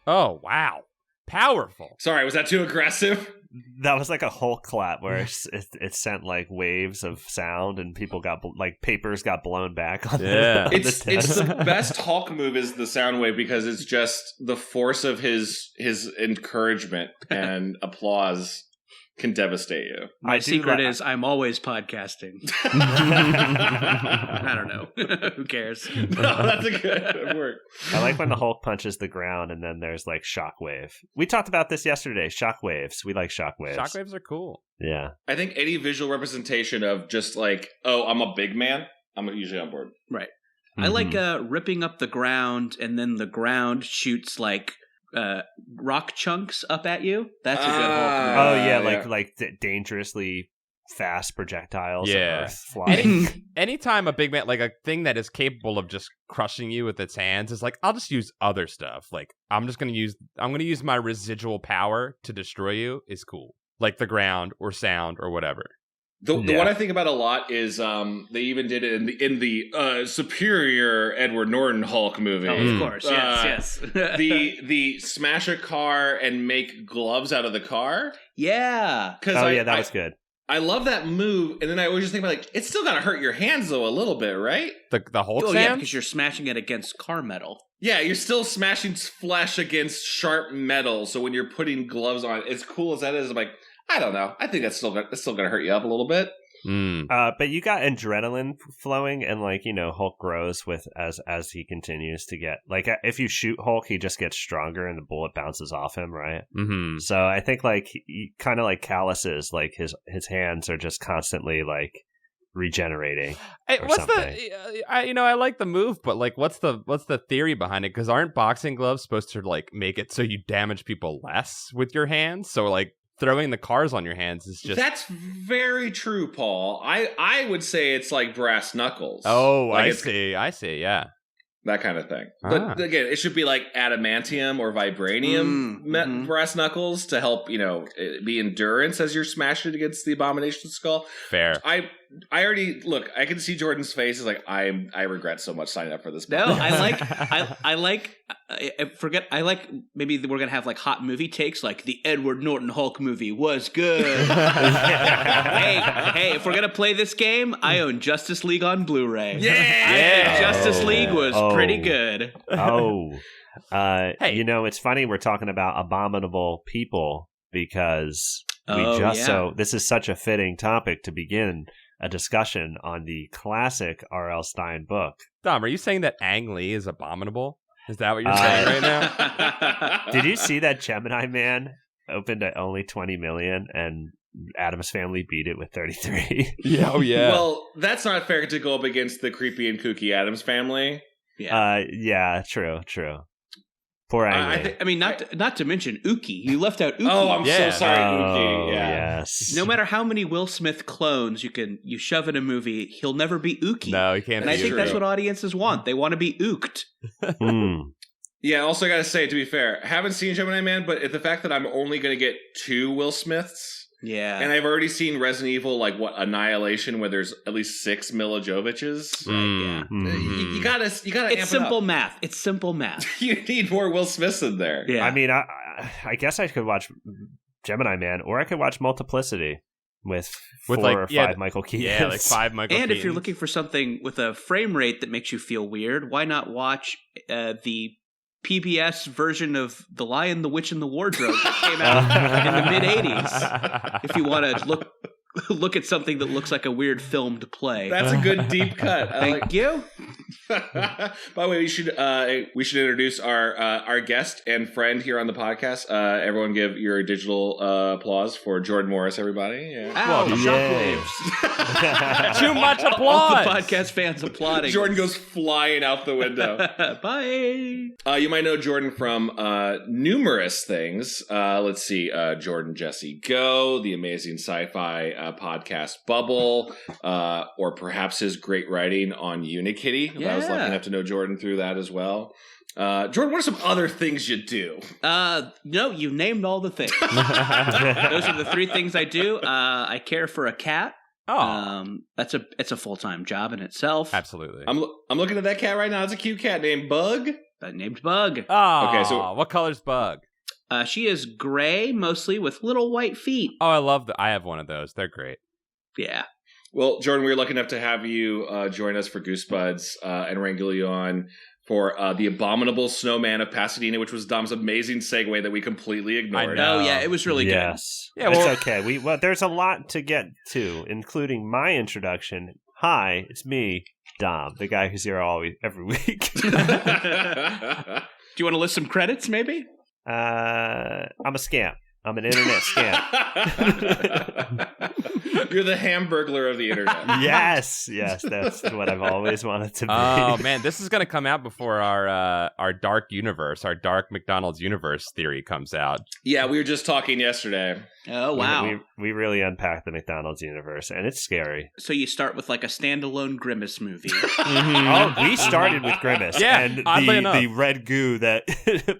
Oh, wow. Powerful. Sorry, was that too aggressive? That was like a Hulk clap where it sent like waves of sound and people got like papers got blown back on it's the best Hulk move is the sound wave because it's just the force of his encouragement and applause can devastate you. My secret is I'm always podcasting. I don't know. Who cares? No, that's a good work. I like when the Hulk punches the ground and then there's like shockwave. We talked about this yesterday. Shockwaves. We like shockwaves. Shockwaves are cool. Yeah. I think any visual representation of just like, oh, I'm a big man, I'm usually on board. Right. Mm-hmm. I like ripping up the ground and then the ground shoots like rock chunks up at you. That's a good Hulk move. Oh yeah, like dangerously fast projectiles. Yeah, flying. Anytime a big man, like a thing that is capable of just crushing you with its hands, is like I'll just use other stuff. Like I'm gonna use my residual power to destroy you. Is cool. Like the ground or sound or whatever. The one I think about a lot is they even did it in the superior Edward Norton Hulk movie. Oh, of course, yes. the smash a car and make gloves out of the car. Yeah. That was good. I love that move, and then I always just think about like it's still gonna hurt your hands though a little bit, right? The Hulk hands? Yeah, because you're smashing it against car metal. Yeah, you're still smashing flesh against sharp metal. So when you're putting gloves on, as cool as that is, I'm like, I don't know. I think that's still gonna hurt you up a little bit. But you got adrenaline flowing, and like Hulk grows with as he continues to get like if you shoot Hulk, he just gets stronger, and the bullet bounces off him, right? Mm-hmm. So I think like kind of like calluses, like his hands are just constantly like regenerating. I like the move, but like, what's the theory behind it? Because aren't boxing gloves supposed to like make it so you damage people less with your hands? So like, throwing the cars on your hands is just... That's very true, Paul. I would say it's like brass knuckles. Oh, like I see, yeah. That kind of thing. But again, it should be like adamantium or vibranium brass knuckles to help, be endurance as you're smashing it against the Abomination skull. Fair. I already look. I can see Jordan's face. Is like I regret so much signing up for this. No, I like. Maybe we're gonna have like hot movie takes, like the Edward Norton Hulk movie was good. hey, if we're gonna play this game, I own Justice League on Blu-ray. Yeah. Justice League was pretty good. Hey, it's funny we're talking about abominable people because this is such a fitting topic to begin a discussion on the classic R.L. Stine book. Dom, are you saying that Ang Lee is abominable? Is that what you're saying right now? Did you see that Gemini Man opened at only 20 million and Addams Family beat it with 33? Yeah, oh yeah. Well, that's not fair to go up against the creepy and kooky Addams Family. Yeah. True. Poor Ang Lee. Not to mention Ookie. You left out Ookie. Oh, I'm so sorry, Ookie. Yeah. Yes. No matter how many Will Smith clones you shove in a movie, he'll never be Ookie. No, he can't. And I think that's what audiences want. They want to be ooked. Yeah, also got to say, to be fair, haven't seen Gemini Man, but the fact that I'm only going to get 2 Will Smiths. Yeah. And I've already seen Resident Evil, Annihilation, where there's at least 6 Mila Jovoviches. You gotta It's simple math. It's simple math. You need more Will Smiths in there. Yeah. I mean, I guess I could watch Gemini Man, or I could watch Multiplicity with 4 or 5 Michael Keatons. Yeah, like 5 Michael Keatons. And if you're looking for something with a frame rate that makes you feel weird, why not watch the PBS version of The Lion, the Witch, and the Wardrobe that came out in the mid-'80s. If you want to look at something that looks like a weird filmed play. That's a good deep cut. Thank you. By the way, we should introduce our guest and friend here on the podcast. Everyone give your digital applause for Jordan Morris, everybody. Yeah. Ow, shockwaves. Too much applause. All the podcast fans applauding. Jordan goes flying out the window. Bye. You might know Jordan from numerous things. Let's see. Jordan Jessie Go, the amazing sci-fi podcast Bubble, or perhaps his great writing on Unikitty. Yeah. I was lucky enough to know Jordan through that as well. Jordan, what are some other things you do? No, you named all the things. Those are the 3 things I do. I care for a cat. It's a full-time job in itself. Absolutely. I'm looking at that cat right now. It's a cute cat named Bug. named Bug. Oh, okay, so what color's Bug? She is gray, mostly with little white feet. Oh, I have one of those. They're great. Yeah. Well, Jordan, we were lucky enough to have you join us for Goosebuds and wrangle you on for the Abominable Snowman of Pasadena, which was Dom's amazing segue that we completely ignored. Oh, yeah, it was really good. Yes. Yeah, well, it's okay. Well, there's a lot to get to, including my introduction. Hi, it's me, Dom, the guy who's here every week. Do you want to list some credits, maybe? I'm a scamp. I'm an internet scamp. You're the Hamburglar of the internet. Yes, that's what I've always wanted to be. Oh man, this is gonna come out before our dark universe, our dark McDonald's universe theory comes out. Yeah, we were just talking yesterday. Oh wow, we really unpacked the McDonald's universe, and it's scary. So you start with like a standalone Grimace movie. Oh, we started with Grimace, yeah, and the red goo that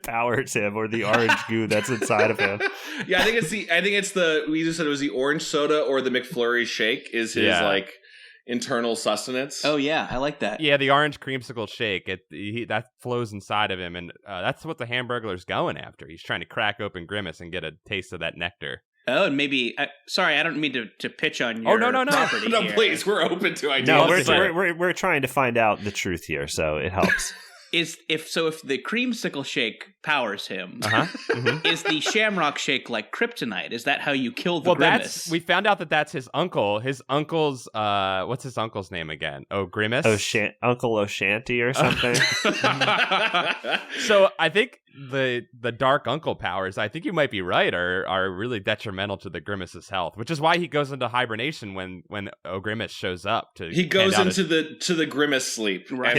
powers him, or the orange goo that's inside of him. Yeah, I think it's the we just said it was the orange soda or the McFlurry shake is his like internal sustenance. Oh yeah, I like that. Yeah, the orange creamsicle shake that flows inside of him, and that's what the Hamburglar's going after. He's trying to crack open Grimace and get a taste of that nectar. Oh, and maybe sorry, I don't mean to pitch on your no. property No, here. please, we're open to ideas. No, we're trying to find out the truth here, so it helps. If the creamsicle shake powers him, is the Shamrock Shake like kryptonite? Is that how you kill the Grimace? We found out that's his uncle. His uncle's what's his uncle's name again? Oh, Grimace? Uncle O'Shanty or something. So I think the dark uncle powers, I think you might be right, are really detrimental to the Grimace's health, which is why he goes into hibernation when O'Grimace shows up. He goes into the Grimace sleep. Right.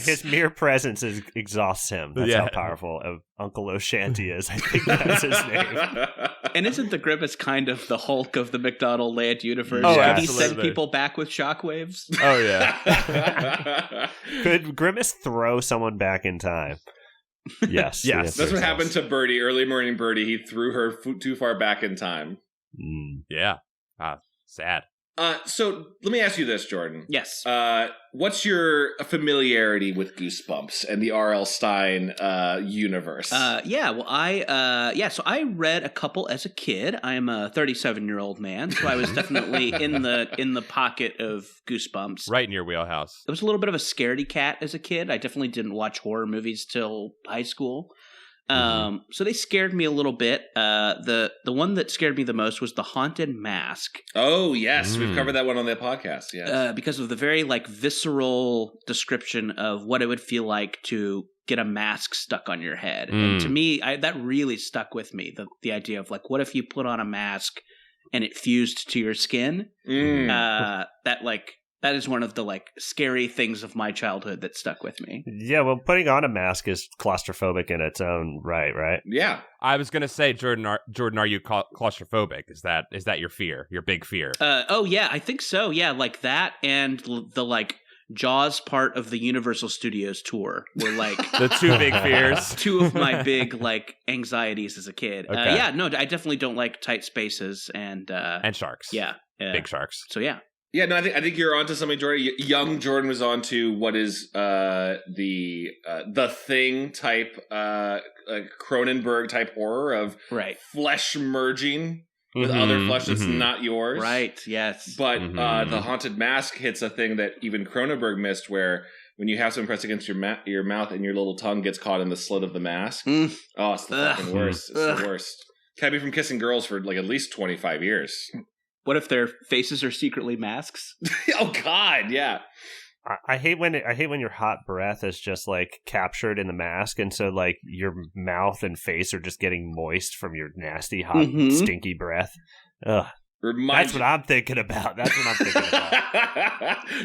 His mere presence exhausts him. That's how powerful Uncle O'Shanty is. I think that's his name. And isn't the Grimace kind of the Hulk of the McDonald land universe? Oh, Could he send people back with shockwaves? Oh, yeah. Could Grimace throw someone back in time? Yes. Yes. That's what happened to Birdie, early morning Birdie. He threw her too far back in time. Yeah. Sad. So let me ask you this, Jordan. Yes. What's your familiarity with Goosebumps and the R.L. Stine universe? So I read a couple as a kid. I am a 37-year-old man, so I was definitely in the pocket of Goosebumps. Right in your wheelhouse. I was a little bit of a scaredy cat as a kid. I definitely didn't watch horror movies till high school. So they scared me a little bit. The one that scared me the most was the Haunted Mask. Oh yes, we've covered that one on the podcast. Yeah, because of the very visceral description of what it would feel like to get a mask stuck on your head. And to me, that really stuck with me. The idea of what if you put on a mask and it fused to your skin? That is one of the scary things of my childhood that stuck with me. Yeah, well, putting on a mask is claustrophobic in its own right? Yeah. I was gonna say, Jordan, are you claustrophobic? Is that your fear, your big fear? Oh yeah, I think so. Yeah, like that, and the Jaws part of the Universal Studios tour were the two big fears. Two of my big anxieties as a kid. Okay. I definitely don't like tight spaces and sharks. Yeah, big sharks. So yeah. Yeah, no, I think you're onto something, Jordan. Young Jordan was onto what is the Thing type Cronenberg type horror of flesh merging with other flesh that's not yours. Right. Yes. But the Haunted Mask hits a thing that even Cronenberg missed, where when you have someone press against your mouth and your little tongue gets caught in the slit of the mask. Oh, it's the fucking worst. It's the worst. Kept me from kissing girls for at least 25 years. What if their faces are secretly masks? Oh God, yeah. I hate when your hot breath is just captured in the mask, and so your mouth and face are just getting moist from your nasty, hot, stinky breath. Ugh. That's what I'm thinking about.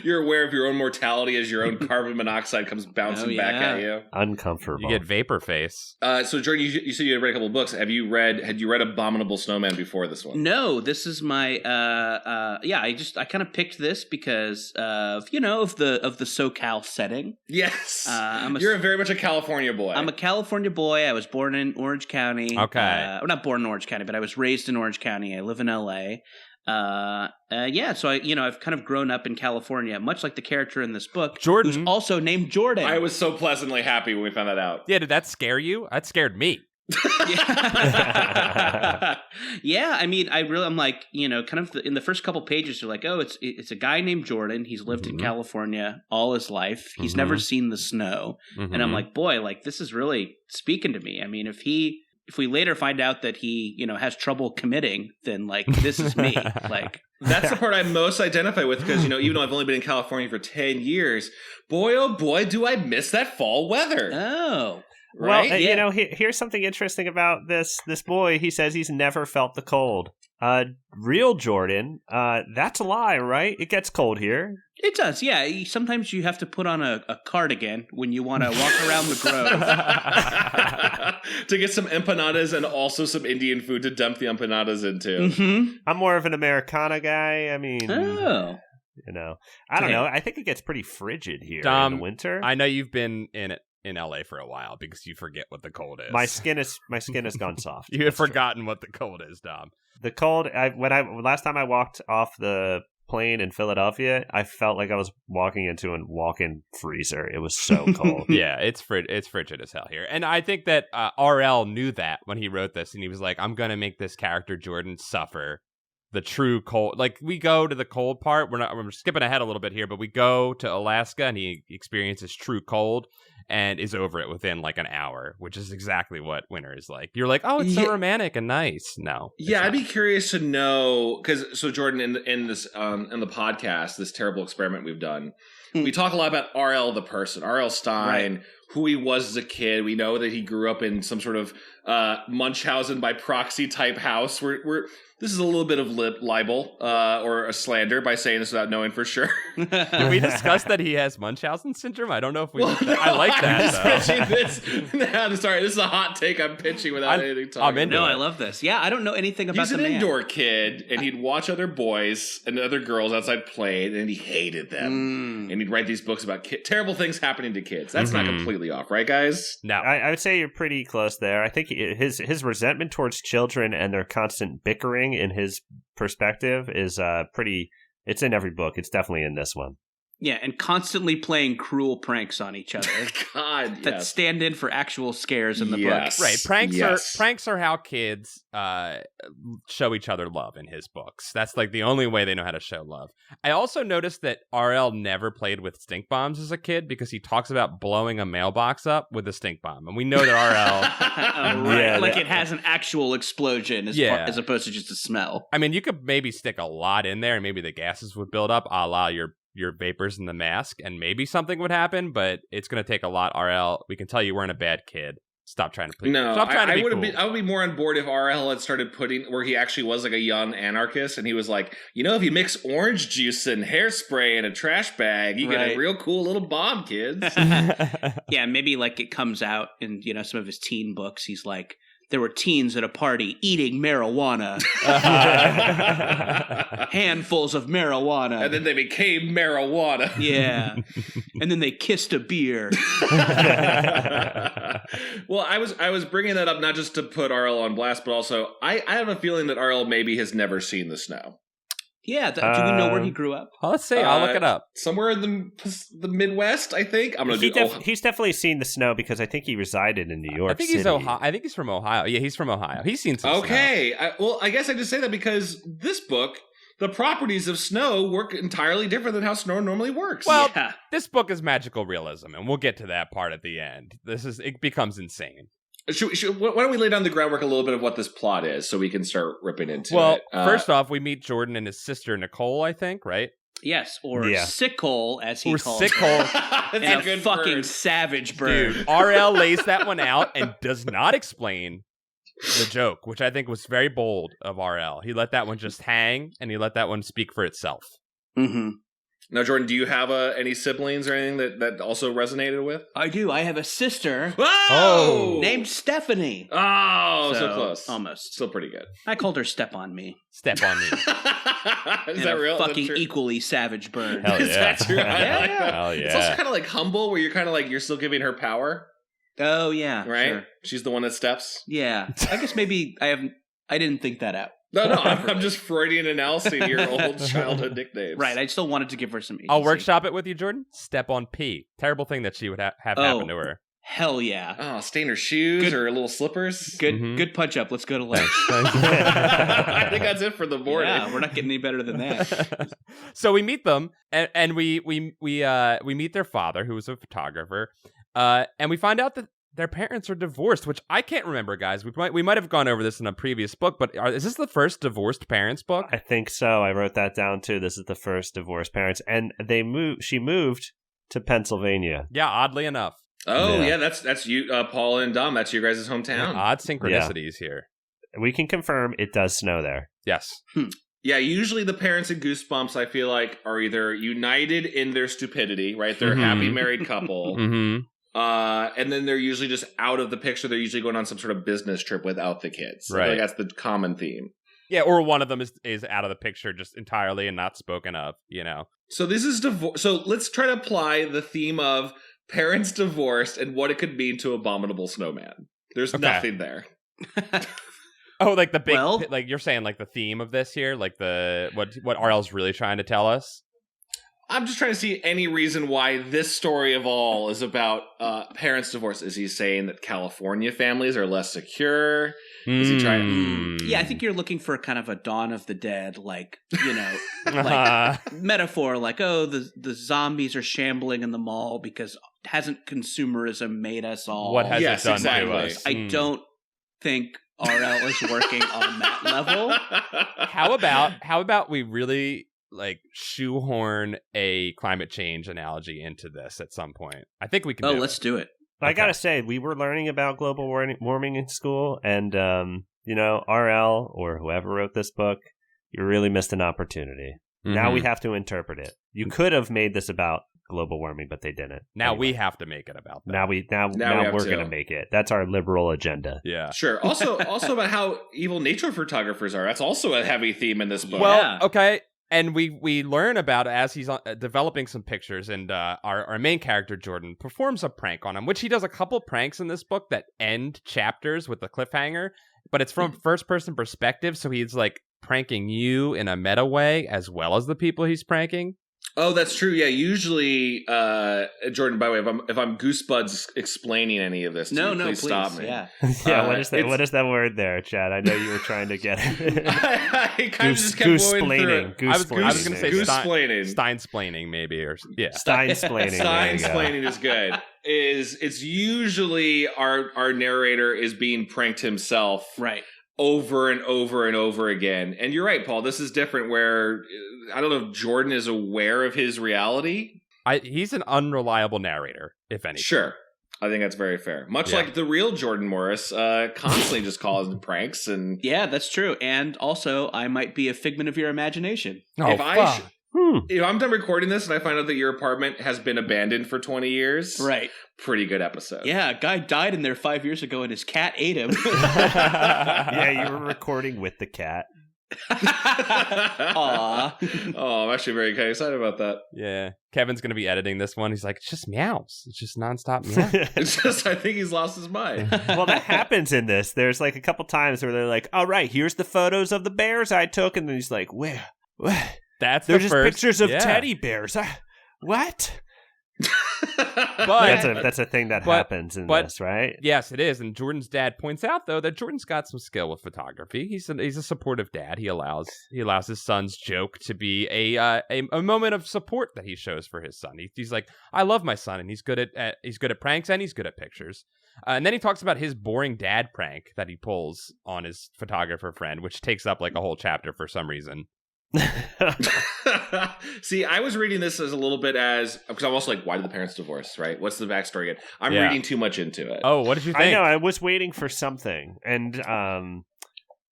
You're aware of your own mortality as your own carbon monoxide comes bouncing back at you. Uncomfortable. You get vapor face. So Jordan, you said you had read a couple of books. Had you read Abominable Snowman before this one? No, this is my I kind of picked this because of the SoCal setting. Yes. You're very much a California boy. I'm a California boy. I was born in Orange County. Okay. I'm not born in Orange County, but I was raised in Orange County. I live in LA. Yeah, so I've kind of grown up in California, much like the character in this book, Jordan, who's also named Jordan. I was so pleasantly happy when we found that out. Yeah, did that scare you? That scared me. Yeah, I mean, I'm like, kind of in the first couple pages, you're like, oh, it's a guy named Jordan. He's lived in California all his life. He's never seen the snow, and I'm like, boy, like this is really speaking to me. I mean, if we later find out that he, has trouble committing, then like this is me. Like that's the part I most identify with because, even though I've only been in California for 10 years, boy, oh boy, do I miss that fall weather. Oh. Right? Well, here's something interesting about this boy. He says he's never felt the cold. Real Jordan, that's a lie, right? It gets cold here. It does, yeah. Sometimes you have to put on a cardigan when you want to walk around the grove. To get some empanadas and also some Indian food to dump the empanadas into. Mm-hmm. I'm more of an Americana guy. I mean, I don't know. I think it gets pretty frigid here in the winter. I know you've been in LA for a while because you forget what the cold is. My skin has gone soft. You have forgotten what the cold is, Dom. The cold. Last time I walked off the plane in Philadelphia, I felt like I was walking into a walk-in freezer. It was so cold. Yeah, it's frigid as hell here, and I think that RL knew that when he wrote this, and he was like, "I'm gonna make this character Jordan suffer the true cold." Like we go to the cold part. We're skipping ahead a little bit here, but we go to Alaska, and he experiences true cold. And is over it within like an hour, which is exactly what winter is like. You're like, oh, it's so romantic and nice. No. Yeah, I'd be curious to know because Jordan, in this in the podcast, this terrible experiment we've done, we talk a lot about RL the person, RL Stine, who he was as a kid. We know that he grew up in some sort of Munchausen by proxy type house. This is a little bit of libel or a slander by saying this without knowing for sure. Did we discuss that he has Munchausen syndrome? I don't know if we. I like that. I'm just pitching this. Sorry, this is a hot take I'm pitching without anything talking. I'm into it. I love this. Yeah, I don't know anything about the man. He's an indoor kid, and he'd watch other boys and other girls outside playing, and he hated them. And he'd write these books about terrible things happening to kids. That's not completely off, right, guys? No, I would say you're pretty close there. I think his resentment towards children and their constant bickering in his perspective is pretty. It's in every book. It's definitely in this one. Yeah, and constantly playing cruel pranks on each other. God, that stand in for actual scares in the book. Right, pranks are how kids show each other love in his books. That's like the only way they know how to show love. I also noticed that RL never played with stink bombs as a kid because he talks about blowing a mailbox up with a stink bomb, and we know that RL, it has an actual explosion as opposed to just a smell. I mean, you could maybe stick a lot in there, and maybe the gases would build up, a la your vapors in the mask, and maybe something would happen, but it's going to take a lot. RL, we can tell you weren't a bad kid. Stop trying to please. No, Stop trying to be cool. I would be more on board if RL had started putting where he actually was like a young anarchist, and he was like, if you mix orange juice and hairspray in a trash bag, you get a real cool little bomb, kids. Yeah, maybe like it comes out in some of his teen books. He's like, there were teens at a party eating marijuana. Handfuls of marijuana. And then they became marijuana. Yeah. And then they kissed a beer. Well, I was bringing that up not just to put RL on blast, but also I have a feeling that RL maybe has never seen the snow. Yeah, do we know where he grew up? Let's see. I'll look it up. Somewhere in the Midwest, I think. He's definitely seen the snow because I think he resided in New York. I think he's Ohio. I think he's from Ohio. Yeah, he's from Ohio. He's seen some snow. I guess I just say that because this book, the properties of snow work entirely different than how snow normally works. Well, this book is magical realism, and we'll get to that part at the end. It becomes insane. Why don't we lay down the groundwork a little bit of what this plot is so we can start ripping into it? Well, first off, we meet Jordan and his sister Nicole, I think, right? Yes, or Sickle, as he calls Sickle. And a fucking savage bird. Dude, RL lays that one out and does not explain the joke, which I think was very bold of RL. He let that one just hang, and he let that one speak for itself. Mm-hmm. Now, Jordan, do you have any siblings or anything that also resonated with? I do. I have a sister named Stephanie. Oh, so close. Almost. Still pretty good. I called her Step on Me. Step on Me. Is that real? Fucking equally savage bird. Hell yeah. Is that true? Yeah. Hell yeah. It's also kind of like humble, where you're kind of like, you're still giving her power. Oh, yeah. Right? Sure. She's the one that steps. Yeah. I guess maybe I didn't think that out. No, I'm just Freudian analyzing your old childhood nicknames. Right, I still wanted to give her some agency. I'll workshop it with you, Jordan. Step on P. Terrible thing that she would have happen to her. Hell yeah. Oh, stain her shoes or little slippers. Good punch up. Let's go to lunch. I think that's it for the morning. Yeah, we're not getting any better than that. So we meet them, and we meet their father, who was a photographer, and we find out that their parents are divorced, which I can't remember, guys. We might have gone over this in a previous book, but is this the first divorced parents book? I think so. I wrote that down too. This is the first divorced parents, and she moved to Pennsylvania. Yeah, oddly enough. Oh yeah, that's you, Paul and Dom. That's your guys' hometown. Yeah, odd synchronicities here. We can confirm it does snow there. Yes. Yeah, usually the parents in Goosebumps, I feel like, are either united in their stupidity, right? They're a happy married couple. And then they're usually just out of the picture. They're usually going on some sort of business trip without the kids. Right. Like that's the common theme. Yeah, or one of them is out of the picture just entirely and not spoken of, you know. So this is divorce. So let's try to apply the theme of parents divorced and what it could mean to Abominable Snowman. There's nothing there. Oh, like the big, like you're saying, like the theme of this here, like what RL's really trying to tell us. I'm just trying to see any reason why this story of all is about parents' divorce. Is he saying that California families are less secure? Is he trying? Yeah, I think you're looking for kind of a Dawn of the Dead, like, you know, like metaphor, like, oh, the zombies are shambling in the mall because hasn't consumerism made us all? What has it done to us? I don't think RL is working on that level. How about we really like shoehorn a climate change analogy into this at some point? I think we can. Let's do it. I gotta say, we were learning about global warming in school, and RL or whoever wrote this book, you really missed an opportunity. Now we have to interpret it. You could have made this about global warming, but they didn't. Now we have to make it about that. Now we're gonna make it. That's our liberal agenda. Yeah, sure. Also about how evil nature photographers are. That's also a heavy theme in this book. Well, okay. And we learn about it as he's developing some pictures, and our main character, Jordan, performs a prank on him, which he does a couple pranks in this book that end chapters with a cliffhanger, but it's from first-person perspective, so he's like pranking you in a meta way as well as the people he's pranking. Oh, that's true. Yeah, usually, Jordan. By the way, if I'm Goosebuds explaining any of this, please stop me. Yeah, What is that word there, Chad? I know you were trying to get it. I kind of just kept going through it. I was going to say Goose-splaining. Stine-splaining, maybe, or Stine-splaining. Stine-splaining is good. It's usually our narrator is being pranked himself, right? Over and over and over again. And you're right, Paul. This is different where I don't know if Jordan is aware of his reality. He's an unreliable narrator, if anything. Sure. I think that's very fair. Much like the real Jordan Morris constantly just calls pranks. And yeah, that's true. And also, I might be a figment of your imagination. If I'm done recording this and I find out that your apartment has been abandoned for 20 years, right? Pretty good episode. Yeah, a guy died in there 5 years ago and his cat ate him. Yeah, you were recording with the cat. Aww. Oh, I'm actually very excited about that. Yeah. Kevin's going to be editing this one. He's like, it's just meows. It's just nonstop meows. It's just, I think he's lost his mind. Well, that happens in this. There's like a couple times where they're like, all right, here's the photos of the bears I took. And then he's like, where? They're just pictures of teddy bears. What? But that's a thing that happens in this, right? Yes, it is. And Jordan's dad points out, though, that Jordan's got some skill with photography. He's a supportive dad. He allows his son's joke to be a moment of support that he shows for his son. He's like, I love my son, and he's good at pranks and he's good at pictures. And then he talks about his boring dad prank that he pulls on his photographer friend, which takes up like a whole chapter for some reason. See, I was reading this as a little bit because I'm also like, why did the parents divorce, right? What's the backstory again? I'm reading too much into it. Oh, what did you think? I know, I was waiting for something. And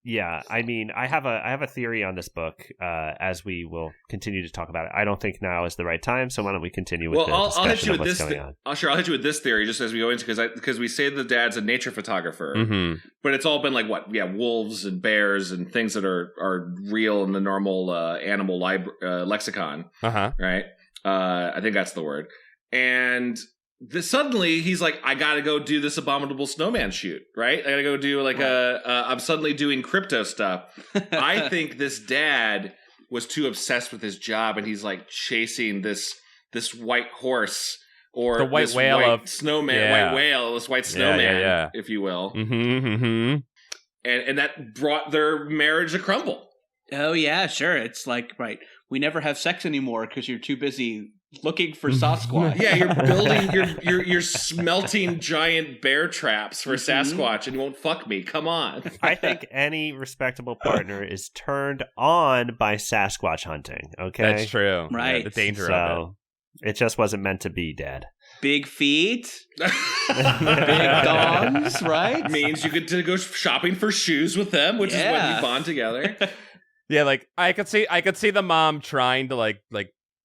yeah, I mean, I have a theory on this book as we will continue to talk about it. I don't think now is the right time, so why don't we continue with the discussion of what's going on. I'll hit you with this theory just as we go into because we say the dad's a nature photographer, but it's all been like wolves and bears and things that are real in the normal animal lexicon, right? I think that's the word. And suddenly he's like, I gotta go do this Abominable Snowman shoot, right? I gotta go do like I'm suddenly doing crypto stuff. I think this dad was too obsessed with his job, and he's like chasing this white horse or the white whale of snowman, white whale, this white snowman, if you will. And that brought their marriage to crumble. Oh yeah, sure. It's like, right, we never have sex anymore because you're too busy looking for Sasquatch. Yeah, you're building, you're smelting giant bear traps for Sasquatch, and you won't fuck me. Come on. I think any respectable partner is turned on by Sasquatch hunting. Okay, that's true. Right, the danger of it. It just wasn't meant to be, Dad. Big feet, big dogs, right? Means you get to go shopping for shoes with them, which is when you bond together. Yeah, like I could see the mom trying to like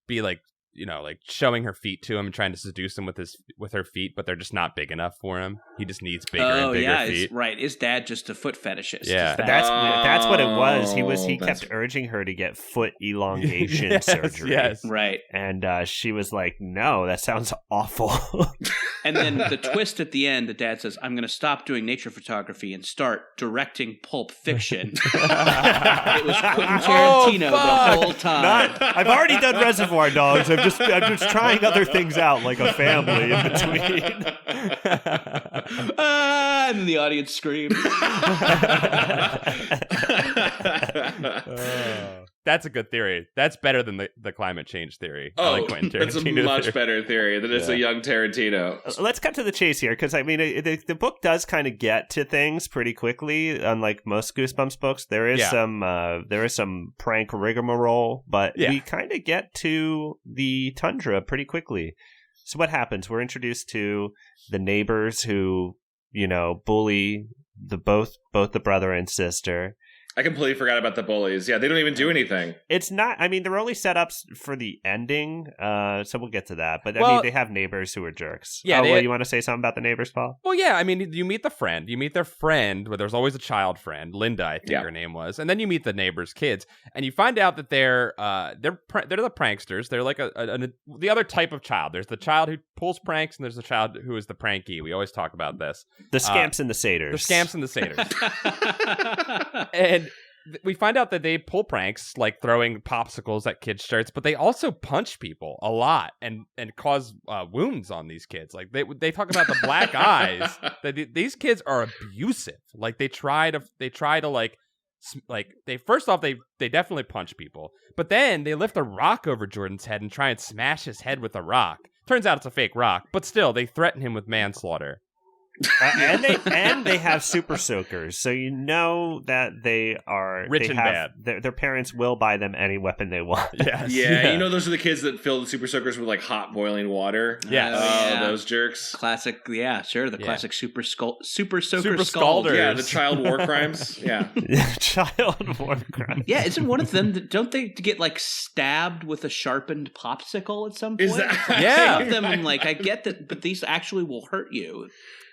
be like, you know, like showing her feet to him and trying to seduce him with her feet, but they're just not big enough for him. He just needs bigger and bigger feet. Right. Is Dad just a foot fetishist? Yeah, that's what it was. He kept urging her to get foot elongation surgery. Yes, right. And she was like, "No, that sounds awful." And then the twist at the end, the dad says, "I'm going to stop doing nature photography and start directing Pulp Fiction." It was Quentin Tarantino the whole time. I've already done Reservoir Dogs. I'm just trying other things out, like a family in between. And the audience screams. That's a good theory. That's better than the climate change theory. Oh, like that's a much better theory than it's a young Tarantino. Let's cut to the chase here, because I mean, the book does kind of get to things pretty quickly. Unlike most Goosebumps books, there is some prank rigmarole, but we kind of get to the tundra pretty quickly. So what happens? We're introduced to the neighbors who, you know, bully both the brother and sister. I completely forgot about the bullies. Yeah, they don't even do anything. It's not, I mean, they're only set up for the ending, so we'll get to that. But, I mean, they have neighbors who are jerks. Yeah. You want to say something about the neighbors, Paul? Well, yeah, I mean, you meet the friend. You meet their friend, where there's always a child friend. Linda, I think her name was. And then you meet the neighbors' kids. And you find out that they're the pranksters. They're like the other type of child. There's the child who pulls pranks, and there's the child who is the pranky. We always talk about this. The scamps and the satyrs. The scamps and the satyrs. And we find out that they pull pranks, like throwing popsicles at kids' shirts, but they also punch people a lot and cause wounds on these kids. Like they talk about the black eyes. That these kids are abusive. Like they try to first off they definitely punch people, but then they lift a rock over Jordan's head and try and smash his head with a rock. Turns out it's a fake rock, but still they threaten him with manslaughter. And they have super soakers, so you know that they are rich and bad. Their parents will buy them any weapon they want. Yes. Yeah, you know those are the kids that fill the super soakers with like hot boiling water. Yeah, those jerks. Classic. Yeah, sure. Classic super soaker super scalders. Yeah, the child war crimes. Yeah, child war crimes. Yeah, isn't one of them? Don't they get like stabbed with a sharpened popsicle at some point? Is that? Yeah. Some of them, I'm like, I get that, but these actually will hurt you.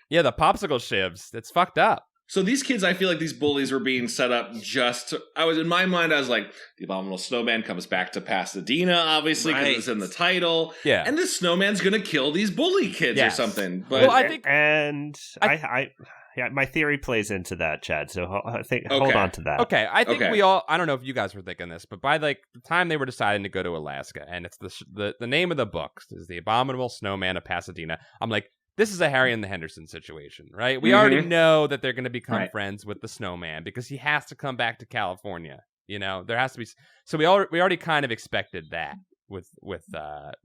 Yeah, the popsicle shivs. It's fucked up. So these kids, I feel like these bullies were being set up in my mind, I was like, the Abominable Snowman comes back to Pasadena, obviously, because it's in the title. Yeah. And this snowman's going to kill these bully kids or something. But well, I think... my theory plays into that, Chad, so hold on to that. Okay, I think we all... I don't know if you guys were thinking this, but by the time they were deciding to go to Alaska, and it's the name of the book is The Abominable Snowman of Pasadena, I'm like, this is a Harry and the Henderson situation, right? We already know that they're going to become friends with the snowman because he has to come back to California. You know, there has to be. So we already kind of expected that with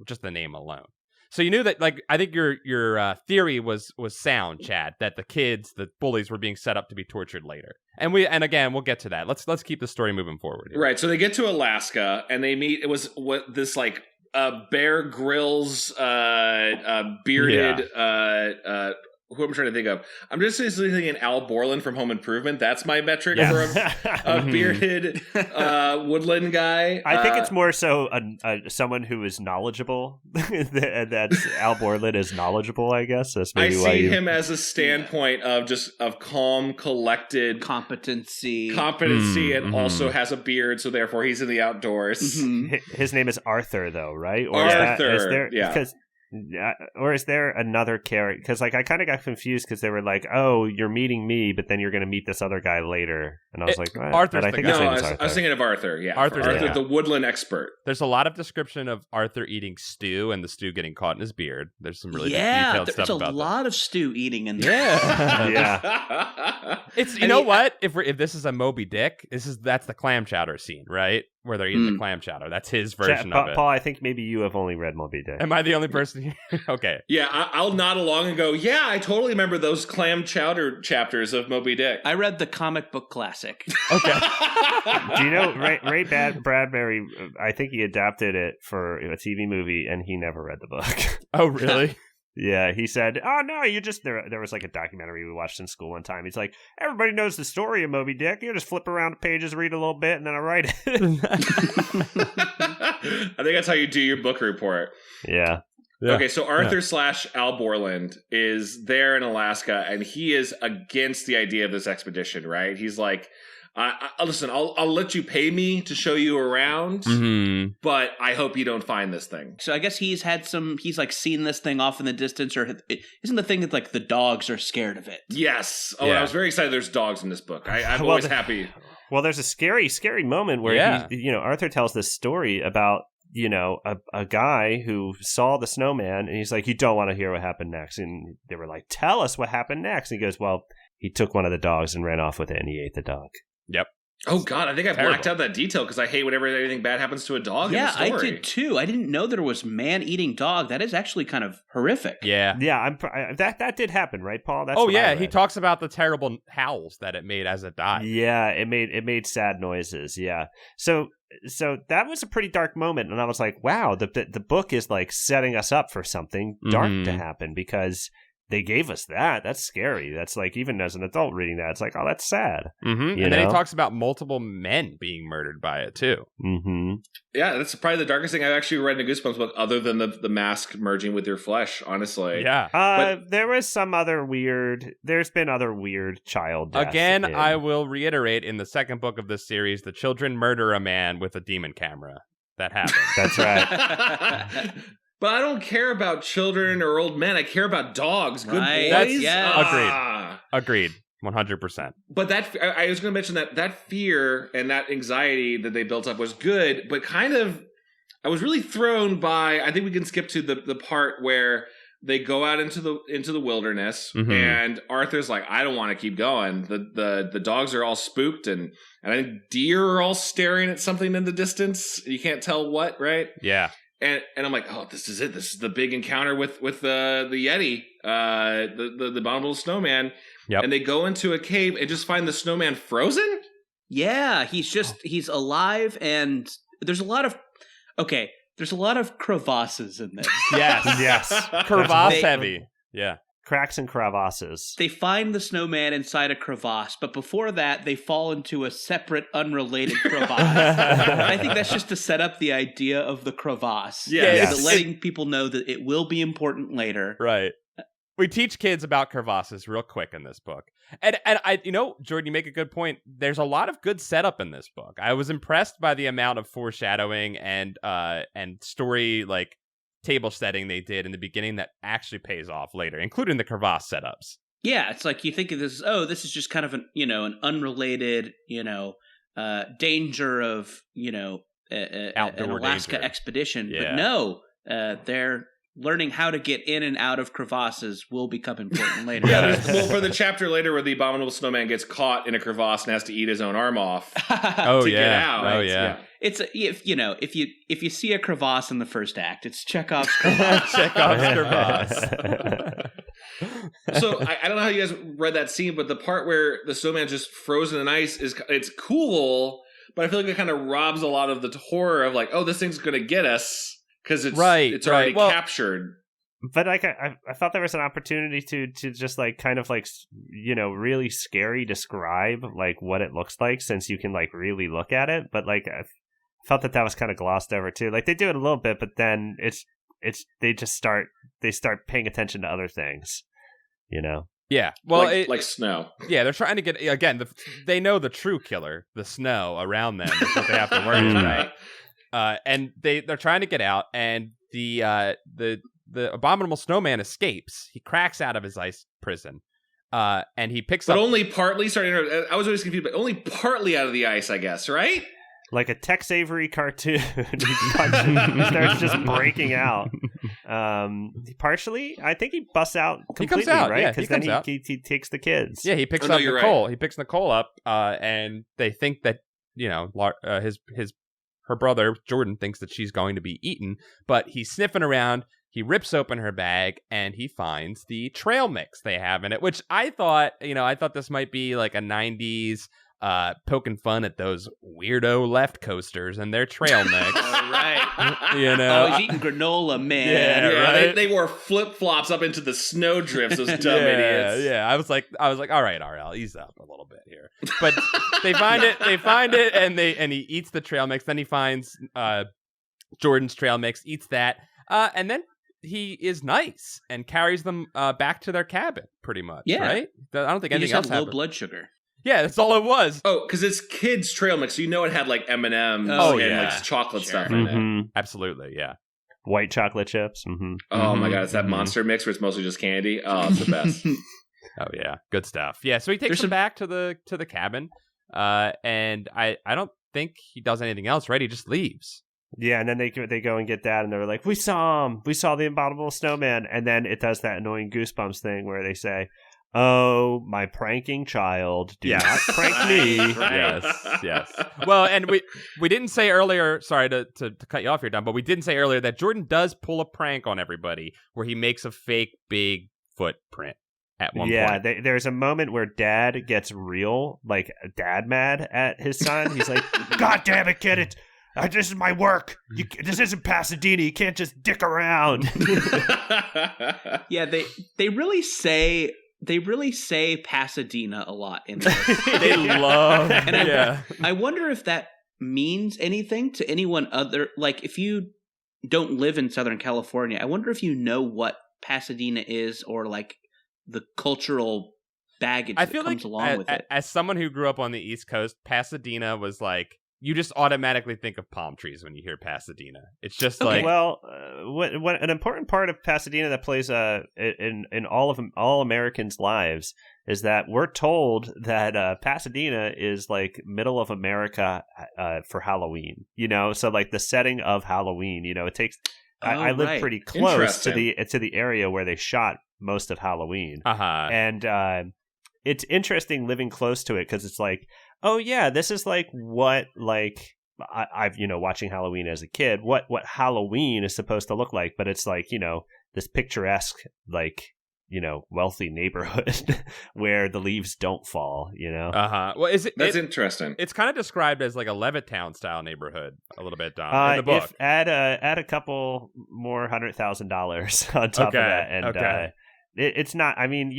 just the name alone. So you knew that, like, I think your theory was sound, Chad, that the bullies were being set up to be tortured later. And again, we'll get to that. Let's keep the story moving forward here. Right. So they get to Alaska and they meet. It was this like. Bear Grylls, bearded, who I'm trying to think of. I'm just thinking Al Borland from Home Improvement. That's my metric for a bearded woodland guy. I think it's more so someone who is knowledgeable. That's Al Borland is knowledgeable, I guess. That's maybe I see him as a standpoint of calm, collected competency, and also has a beard, so therefore he's in the outdoors. His name is Arthur, though, right? Or Arthur, because Or is there another character? Because like I kind of got confused because they were like, "Oh, you're meeting me, but then you're going to meet this other guy later," and I was like, what? Arthur's but the guy. I was thinking of Arthur. Yeah, Arthur, the woodland expert. There's a lot of description of Arthur eating stew and the stew getting caught in his beard. There's some really detailed stuff about that. There's a lot of stew eating in there. Yeah. It's know what? If this is a Moby Dick, that's the clam chowder scene, right? Where they're eating the clam chowder. That's his version of it. Paul, I think maybe you have only read Moby Dick. Am I the only person here? Okay. Yeah, I'll nod along and go, yeah, I totally remember those clam chowder chapters of Moby Dick. I read the comic book classic. Okay. Do you know Ray Bradbury, I think he adapted it for a TV movie, and he never read the book. Oh, really? Yeah, he said, "Oh no, you just there was like a documentary we watched in school one time. He's like, everybody knows the story of Moby Dick. You just flip around the pages, read a little bit, and then I write it." I think that's how you do your book report. Yeah. Okay, so Arthur / Al Borland is there in Alaska, and he is against the idea of this expedition, right? He's like, listen, I'll let you pay me to show you around, but I hope you don't find this thing. So I guess he's like seen this thing off in the distance, or isn't the thing that like the dogs are scared of it? Yes. Oh, yeah. I was very excited there's dogs in this book. I'm always happy. Well, there's a scary moment where Arthur tells this story about, a guy who saw the snowman, and he's like, you don't want to hear what happened next. And they were like, tell us what happened next. And he goes, well, he took one of the dogs and ran off with it, and he ate the dog. Yep. Oh, God, I think I blacked out that detail because I hate whenever anything bad happens to a dog in the story. Yeah, I did too. I didn't know there was man-eating dog. That is actually kind of horrific. Yeah. Yeah, that did happen, right, Paul? That's he talks about the terrible howls that it made as it died. Yeah, it made sad noises, yeah. So that was a pretty dark moment, and I was like, wow, the book is like setting us up for something dark to happen because they gave us that. That's scary. That's like, even as an adult reading that, it's like, oh, that's sad. Mm-hmm. And then he talks about multiple men being murdered by it, too. Mm-hmm. Yeah, that's probably the darkest thing I've actually read in a Goosebumps book, other than the mask merging with your flesh, honestly. Yeah. But there was there's been other weird child deaths. Again, I will reiterate, in the second book of this series, the children murder a man with a demon camera. That happened. That's right. But I don't care about children or old men. I care about dogs. Good boys. Agreed. 100%. But I was going to mention that fear and that anxiety that they built up was good, but kind of, I was really thrown by, I think we can skip to the part where they go out into the wilderness, and Arthur's like, I don't want to keep going. The dogs are all spooked, and I think deer are all staring at something in the distance. You can't tell what, right? Yeah. And I'm like, oh, this is it. This is the big encounter with the Yeti, the abominable snowman. Yep. And they go into a cave and just find the snowman frozen? Yeah, he's alive, and there's a lot of crevasses in this. Yes. Crevasse heavy. Yeah. Cracks and crevasses. They find the snowman inside a crevasse, but before that, they fall into a separate, unrelated crevasse. I think that's just to set up the idea of the crevasse. Yeah, letting people know that it will be important later. Right. We teach kids about crevasses real quick in this book. And I, Jordan, you make a good point. There's a lot of good setup in this book. I was impressed by the amount of foreshadowing and story, like, table setting they did in the beginning that actually pays off later, including the crevasse setups. Yeah, it's like you think of this, this is just kind of an unrelated, danger of, an Alaska danger. Expedition. Yeah. But no, they're learning how to get in and out of crevasses will become important later. Yeah, for the chapter later where the abominable snowman gets caught in a crevasse and has to eat his own arm off to get out. Oh yeah. It's if you see a crevasse in the first act, it's Chekhov's crevasse. So I don't know how you guys read that scene, but the part where the snowman's just frozen in ice it's cool, but I feel like it kind of robs a lot of the horror of like, oh, this thing's gonna get us. Because it's already captured. But like I thought there was an opportunity to just like kind of like really scary describe like what it looks like, since you can like really look at it. But like I felt that was kind of glossed over too. Like they do it a little bit, but then they start paying attention to other things. Yeah. Well, like snow. Yeah, they're trying to get they know the true killer, the snow around them is what they have to worry, right? And they're trying to get out, and the the abominable snowman escapes. He cracks out of his ice prison. And he picks but up... only partly, I was always confused, but only partly out of the ice, I guess, right? Like a Tex Avery cartoon. He starts just breaking out. Partially, I think he busts out completely, he comes out, right? yeah, Because then he takes the kids. Yeah, he picks up Nicole. Right. He picks Nicole up, and they think that, her brother, Jordan, thinks that she's going to be eaten, but he's sniffing around. He rips open her bag, and he finds the trail mix they have in it, which I thought this might be like a 90s poking fun at those weirdo left coasters and their trail mix. Right. He's eating granola, man. Yeah, right? They wore flip-flops up into the snow drifts, those dumb idiots. Yeah, I was like, all right, RL, ease up a little bit here. But they find it, and he eats the trail mix. Then he finds Jordan's trail mix, eats that, and then he is nice and carries them back to their cabin, pretty much. Yeah. Right? I don't think anything else happened. Low blood sugar. Yeah, that's all it was. Oh, because it's kids' trail mix, so it had like M&M's and like chocolate stuff in it. Absolutely, yeah. White chocolate chips. Oh my god, it's that monster mix where it's mostly just candy. Oh, it's the best. Oh yeah, good stuff. Yeah, so he takes them back to the cabin, and I don't think he does anything else, right? He just leaves. Yeah, and then they go and get that, and they're like, we saw him. We saw the abominable snowman. And then it does that annoying Goosebumps thing where they say, oh, my pranking child, do not prank me. Yes. Well, and we didn't say earlier, sorry to cut you off here, Dom, but we didn't say earlier that Jordan does pull a prank on everybody where he makes a fake big footprint at one point. Yeah, there's a moment where Dad gets real, like dad mad at his son. He's like, God damn it, kid, this is my work. This isn't Pasadena. You can't just dick around. Yeah, they really say Pasadena a lot in this. They love. And I wonder if that means anything to anyone other. Like, if you don't live in Southern California, I wonder if you know what Pasadena is, or like the cultural baggage that comes along with it. As someone who grew up on the East Coast, Pasadena was like, you just automatically think of palm trees when you hear Pasadena. It's just like... Well, what an important part of Pasadena that plays in all Americans' lives is that we're told that Pasadena is like middle of America for Halloween. So like the setting of Halloween. It takes... I live pretty close to the area where they shot most of Halloween. And it's interesting living close to it because it's like, oh yeah, this is like what I've watching Halloween as a kid, what Halloween is supposed to look like, but it's like, this picturesque, like, wealthy neighborhood where the leaves don't fall, Well, that's interesting. It's kind of described as like a Levittown style neighborhood a little bit, Dom, in the book. Add a couple more $100,000 on top of that, and it's not. I mean,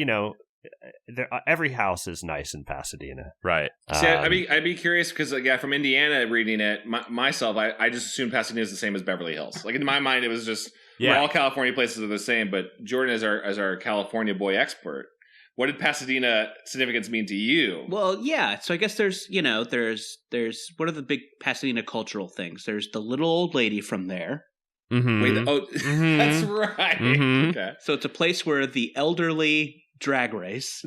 every house is nice in Pasadena, right? See, I'd be curious because from Indiana reading it myself, I just assumed Pasadena is the same as Beverly Hills. Like in my mind, it was just all California places are the same. But Jordan, as our California boy expert, what did Pasadena significance mean to you? Well, yeah. So I guess there's what are the big Pasadena cultural things? There's the little old lady from there. Mm-hmm. Wait, that's right. Mm-hmm. Okay. So it's a place where the elderly drag race.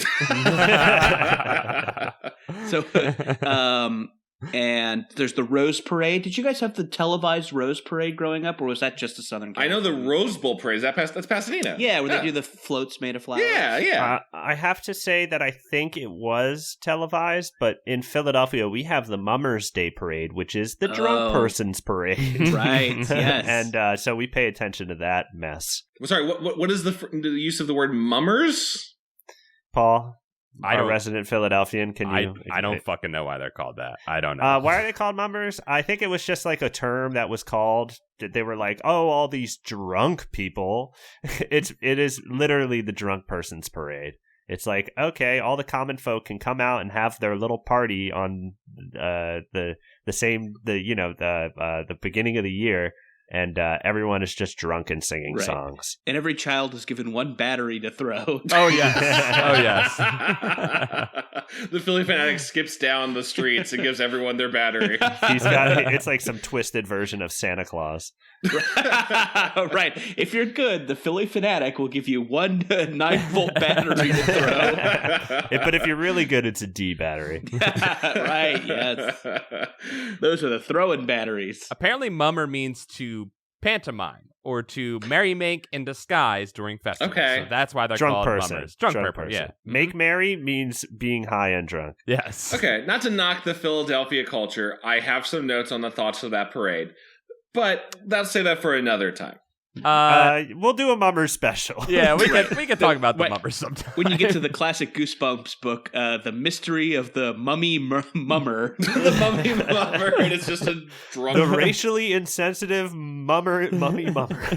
And there's the Rose Parade. Did you guys have the televised Rose Parade growing up, or was that just a Southern California? I know the Rose Bowl Parade. That's Pasadena. Yeah, where they do the floats made of flowers. Yeah. I have to say that I think it was televised, but in Philadelphia, we have the Mummers Day Parade, which is the drunk person's parade. Right, yes. And so we pay attention to that mess. Sorry, what is the use of the word mummers? Paul? Our resident Philadelphian, can you? I don't fucking know why they're called that. I don't know. Why are they called mummers? I think it was just like a term that was called. They were like, oh, all these drunk people. It is literally the drunk person's parade. It's like, okay, all the common folk can come out and have their little party on the beginning of the year. And everyone is just drunk and singing songs. And every child is given one battery to throw. Oh, yes. Oh, yes. The Philly fanatic skips down the streets and gives everyone their battery. It's like some twisted version of Santa Claus. Right. If you're good, the Philly Fanatic will give you 1 9-volt battery to throw. But if you're really good, it's a D battery. Right, yes. Those are the throwing batteries. Apparently, mummer means to pantomime or to merry-make in disguise during festivals. Okay. So that's why they're Drunk called person. mummers. Drunk person. person, yeah. Make merry means being high and drunk. Yes. Okay, not to knock the Philadelphia culture, I have some notes on the thoughts of that parade, but let's say that for another time. We'll do a mummer special. Yeah, we can talk about the mummers sometime. When you get to the classic Goosebumps book, The Mystery of the Mummy Mummer. The mummy mummer, and it's just a drunk. The racially insensitive mummy mummer.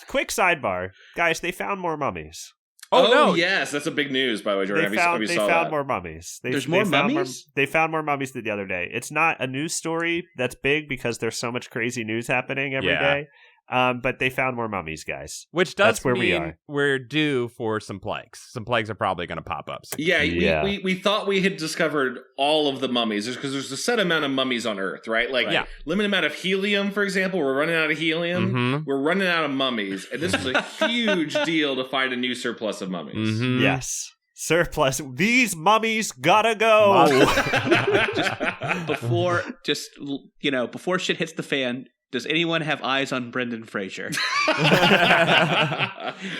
Quick sidebar. Guys, they found more mummies. Oh, no. yes, that's a big news, by the way, Jordan. They saw found that? more mummies. There's more mummies? They found more mummies the other day. It's not a news story that's big because there's so much crazy news happening every day. But they found more mummies, guys. Which does That's where mean we are. we're due for some plagues. Some plagues are probably going to pop up soon. Yeah. We thought we had discovered all of the mummies because there's a set amount of mummies on Earth, right? Like, limited amount of helium, for example. We're running out of helium. Mm-hmm. We're running out of mummies. And this was a huge deal to find a new surplus of mummies. Mm-hmm. Yes. Surplus. These mummies gotta go. Before shit hits the fan, does anyone have eyes on Brendan Fraser?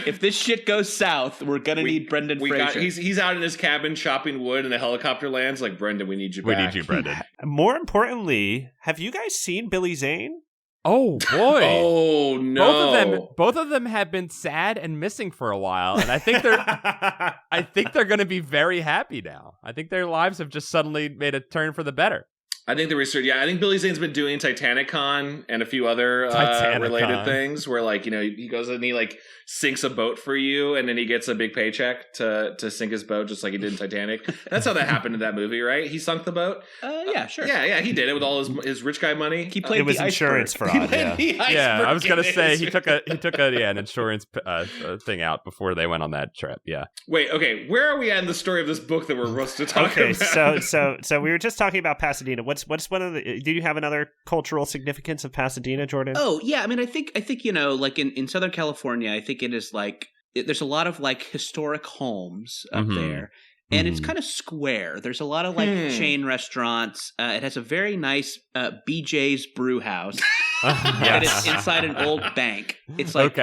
If this shit goes south, we're gonna need Brendan Fraser. He's out in his cabin chopping wood, and a helicopter lands. Like, Brendan, we need you back. We need you, Brendan. More importantly, have you guys seen Billy Zane? Oh boy! Oh no! Both of them have been sad and missing for a while, and I think they're going to be very happy now. I think their lives have just suddenly made a turn for the better. I think the research. Yeah, I think Billy Zane's been doing TitanicCon and a few other related things where, like, he goes and he like sinks a boat for you, and then he gets a big paycheck to sink his boat, just like he did in Titanic. That's how that happened in that movie, right? He sunk the boat. Yeah, sure. Yeah, he did it with all his rich guy money. He played. It was insurance fraud. Yeah, I was gonna say he took an insurance thing out before they went on that trip. Yeah. Wait, okay, where are we at in the story of this book that we're supposed to talk about? So we were just talking about Pasadena. What's one of the? Do you have another cultural significance of Pasadena, Jordan? Oh yeah, I mean, I think like in Southern California, I think it is like there's a lot of like historic homes up there. And it's kind of square. There's a lot of like chain restaurants. It has a very nice BJ's Brew House. And it's inside an old bank. It's like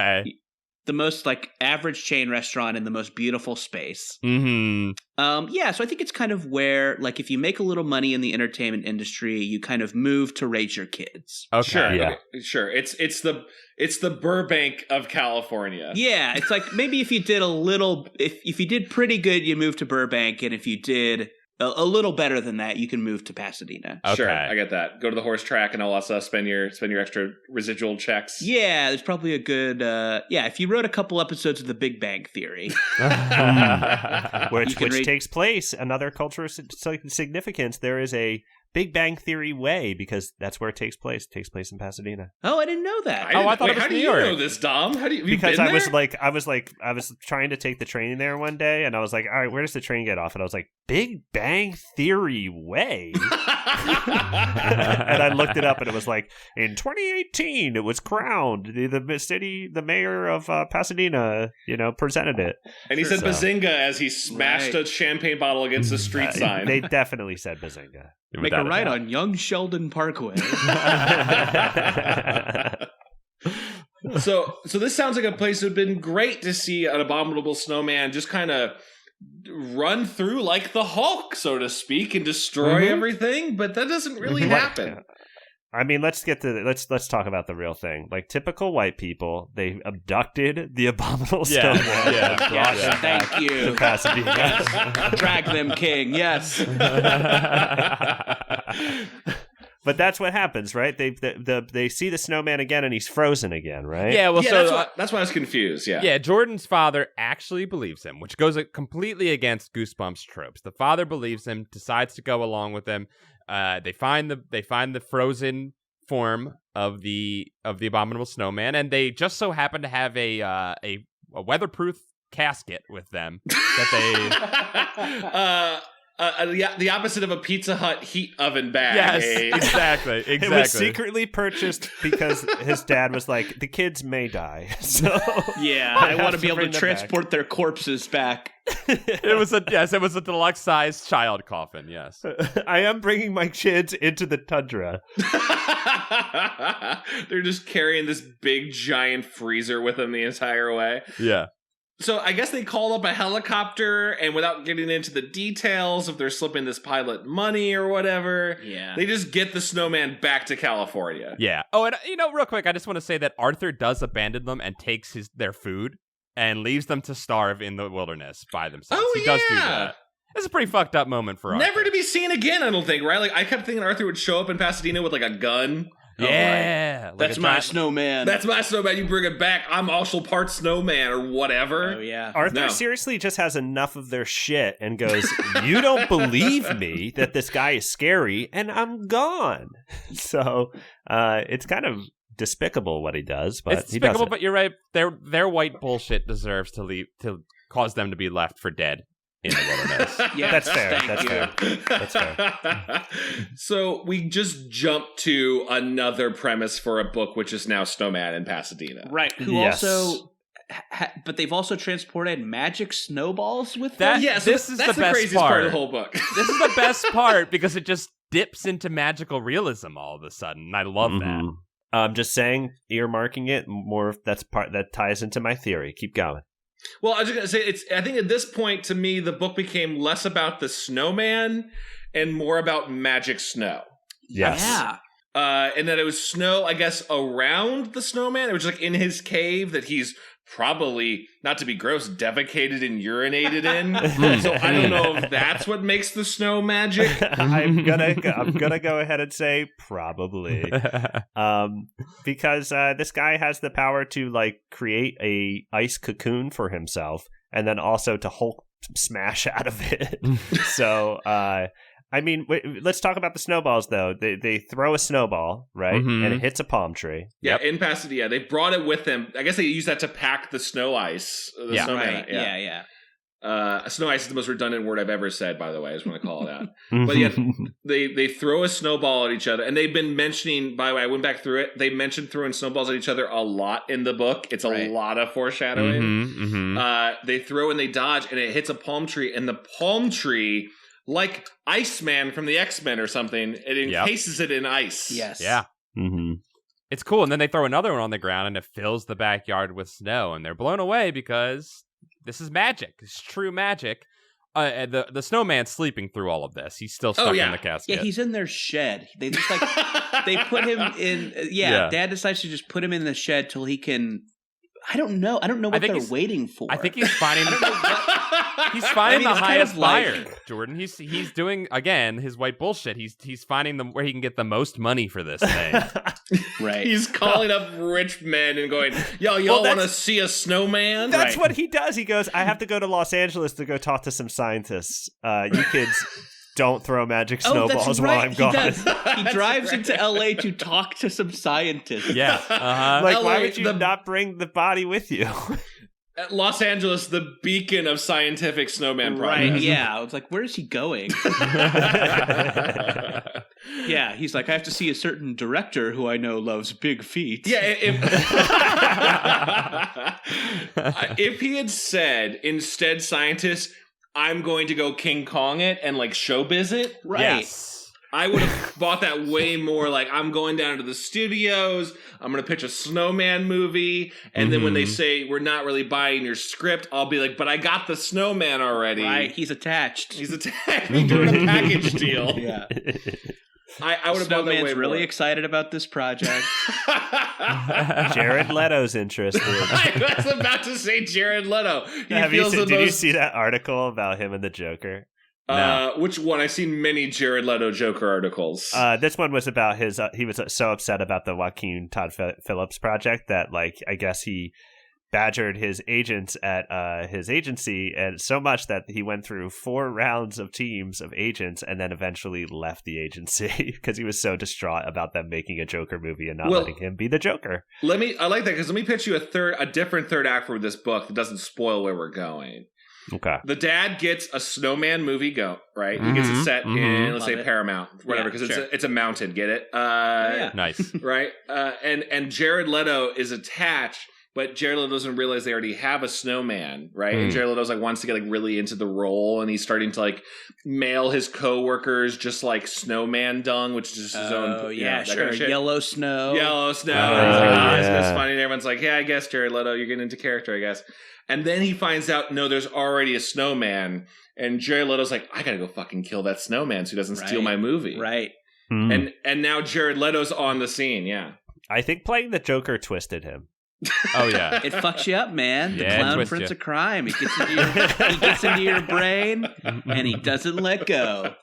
the most like average chain restaurant in the most beautiful space. Mm-hmm. So I think it's kind of where, like, if you make a little money in the entertainment industry, you kind of move to raise your kids. Okay. Sure. Yeah. Okay, sure. It's the Burbank of California. Yeah. It's like maybe if you did if you did pretty good, you move to Burbank, and if you did a little better than that, you can move to Pasadena. Okay. Sure, I get that. Go to the horse track and also spend your extra residual checks. Yeah, there's probably a good if you wrote a couple episodes of The Big Bang Theory. which takes place, another cultural significance, there is a Big Bang Theory way, because that's where it takes place. It takes place in Pasadena. Oh, I didn't know that. I thought it was how do New you York. know this, Dom? How do you? Because been I was there? I was trying to take the train there one day, and I was like, all right, where does the train get off? And I was like, Big Bang Theory way. And I looked it up, and it was like, in 2018, it was crowned. The mayor of Pasadena, presented it. And he said Bazinga as he smashed a champagne bottle against a street sign. They definitely said Bazinga. Make a right on Young Sheldon Parkway. So this sounds like a place that would have been great to see an Abominable Snowman just kind of run through like the Hulk, so to speak, and destroy everything, but that doesn't really happen. I mean, let's talk about the real thing. Like, typical white people, they abducted the Abominable Snowman. Thank you. To Pasadena. Yes. Drag them, king. Yes. But that's what happens, right? They see the snowman again, and he's frozen again, right? Yeah, well, that's why I was confused. Yeah, Jordan's father actually believes him, which goes completely against Goosebumps tropes. The father believes him, decides to go along with him. They find the frozen form of the Abominable Snowman, and they just so happen to have a weatherproof casket with them that they. The opposite of a Pizza Hut heat oven bag. Yes, exactly. It was secretly purchased because his dad was like, the kids may die. So yeah, I want to be able to transport their corpses back. It was a deluxe-sized child coffin, yes. I am bringing my kids into the tundra. They're just carrying this big, giant freezer with them the entire way. Yeah. So I guess they call up a helicopter, and without getting into the details if they're slipping this pilot money or whatever, they just get the snowman back to California. Yeah. Oh, and real quick, I just want to say that Arthur does abandon them and takes their food and leaves them to starve in the wilderness by themselves. Oh, he does do that. It's a pretty fucked up moment for Arthur. Never to be seen again, I don't think, right? Like, I kept thinking Arthur would show up in Pasadena with, like, a gun. Yeah. That's my snowman. That's my snowman. You bring it back. I'm also part snowman or whatever. Oh, yeah. Arthur seriously just has enough of their shit and goes, you don't believe me that this guy is scary, and I'm gone. So it's kind of despicable what he does, but it's despicable, but you're right. Their white bullshit deserves to cause them to be left for dead in the wilderness. Yeah, that's fair. That's fair. So we just jump to another premise for a book, which is now Snowman in Pasadena. Right. Who also... but they've also transported magic snowballs with them? Yeah, so that's the best craziest part of the whole book. This is the best part because it just dips into magical realism all of a sudden. I love that. I'm just saying, earmarking it more. That ties into my theory. Keep going. Well, I was just going to say, I think at this point, to me, the book became less about the snowman and more about magic snow. Yes. Yeah. And that it was snow, I guess, around the snowman. It was like in his cave that he's probably, not to be gross, defecated and urinated in. So I don't know if that's what makes the snow magic. I'm gonna go ahead and say probably, because this guy has the power to like create a ice cocoon for himself, and then also to Hulk smash out of it. So I mean, let's talk about the snowballs, though. They throw a snowball, right? Mm-hmm. And it hits a palm tree. Yeah, in Pasadena. They brought it with them. I guess they use that to pack the snow ice. The snowman. Right. Yeah. Snow ice is the most redundant word I've ever said, by the way. I just want to call it out. But yeah, they throw a snowball at each other. And they've been mentioning, by the way, I went back through it. They mentioned throwing snowballs at each other a lot in the book. It's a lot of foreshadowing. They throw and they dodge, and it hits a palm tree. And the palm tree... like Iceman from the X-Men or something, it encases it in ice. Yes. Yeah. Mm-hmm. It's cool. And then they throw another one on the ground and it fills the backyard with snow. And they're blown away because this is magic. It's true magic. The snowman's sleeping through all of this. He's still stuck in the casket. Yeah, he's in their shed. They just they put him in. Dad decides to just put him in the shed till he can. I don't know what they're waiting for. I think he's finding. He's finding the highest buyer, Jordan. He's doing again his white bullshit. He's finding where he can get the most money for this thing. Right. He's calling up rich men and going, y'all want to see a snowman? That's what he does. He goes, I have to go to Los Angeles to go talk to some scientists. You kids don't throw magic snowballs while I'm gone. He drives into LA to talk to some scientists. Yeah. Uh-huh. Like, why would you not bring the body with you? Los Angeles, the beacon of scientific snowman progress. Right, yeah. I was like, where is he going? Yeah, he's like, I have to see a certain director who I know loves big feet. Yeah, if he had said, instead, scientist, I'm going to go King Kong it and like showbiz it. Right. Yes. I would have bought that way more. Like, I'm going down to the studios. I'm going to pitch a snowman movie. And then when they say, we're not really buying your script, I'll be like, but I got the snowman already. Right. He's attached. He's doing a package deal. Yeah. I would have bought that way really more. Excited about this project. Jared Leto's interested. I was about to say Jared Leto. Did you see that article about him and the Joker? No. Which one? I've seen many Jared Leto Joker articles. This one was about his. He was so upset about the Joaquin Todd Phillips project that, like, I guess he badgered his agents at his agency, and so much that he went through 4 rounds of teams of agents, and then eventually left the agency because he was so distraught about them making a Joker movie and not letting him be the Joker. I like that because let me pitch you a different third act for this book that doesn't spoil where we're going. Okay. The dad gets a Snowman movie right? He gets it set in, let's say, Paramount, whatever, because it's a mountain. Get it? Nice. Right? And Jared Leto is attached, but Jared Leto doesn't realize they already have a snowman, right? And Jared Leto's like wants to get like really into the role, and he's starting to like mail his coworkers just like snowman dung, which is just his own. Oh yeah, sure. Kind of Yellow snow. And he's like, it's funny. And everyone's like, yeah, I guess Jared Leto, you're getting into character, I guess. And then he finds out, no, there's already a snowman, and Jared Leto's like, I gotta go fucking kill that snowman so he doesn't steal my movie, right? And now Jared Leto's on the scene. Yeah, I think playing the Joker twisted him. Oh yeah, it fucks you up, man. The clown prince of crime. He gets into your brain, and he doesn't let go.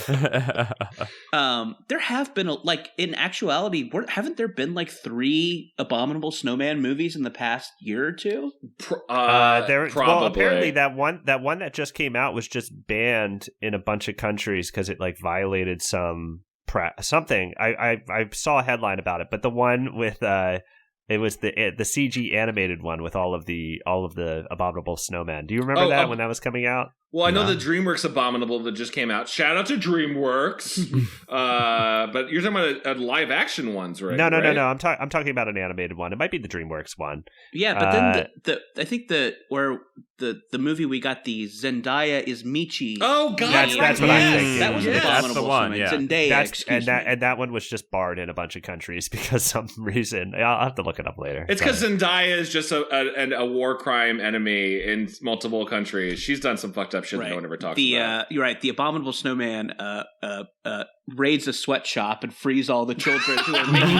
There have been in actuality, haven't there been like 3 Abominable Snowman movies in the past year or two? Probably. Well, apparently that one that just came out was just banned in a bunch of countries because it like violated something. I saw a headline about it, but the one with it was the CG animated one with all of the Abominable Snowmen. Do you remember that when that was coming out? Well, I know the DreamWorks Abominable that just came out. Shout out to DreamWorks. But you're talking about a live action ones, right? No. I'm talking about an animated one. It might be the DreamWorks one. Yeah, but then I think the movie we got, the Zendaya is Michi. Oh God, that's what I think. That was an Abominable one. Yeah. Zendaya, and that one was just barred in a bunch of countries because some reason. I'll have to look it up later. It's because Zendaya is just a war crime enemy in multiple countries. She's done some fucked up shit that no one ever talks about. You're right. The Abominable Snowman raids a sweatshop and frees all the children who are making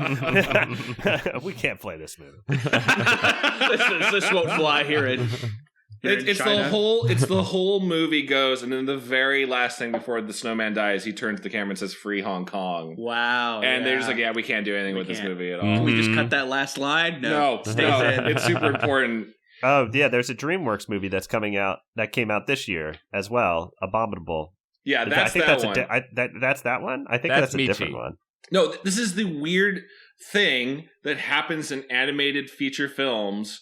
iPhones. We can't play this movie. this won't fly here in China. It's the whole movie goes, and then the very last thing before the snowman dies, he turns to the camera and says, "Free Hong Kong." Wow. And they're just like, "Yeah, we can't do anything with this movie at all." Can we just cut that last line? No, it's super important. Oh yeah, there's a DreamWorks movie that came out this year as well. Abominable. Yeah, that's that one. That's that one. I think that's a different one. No, this is the weird thing that happens in animated feature films.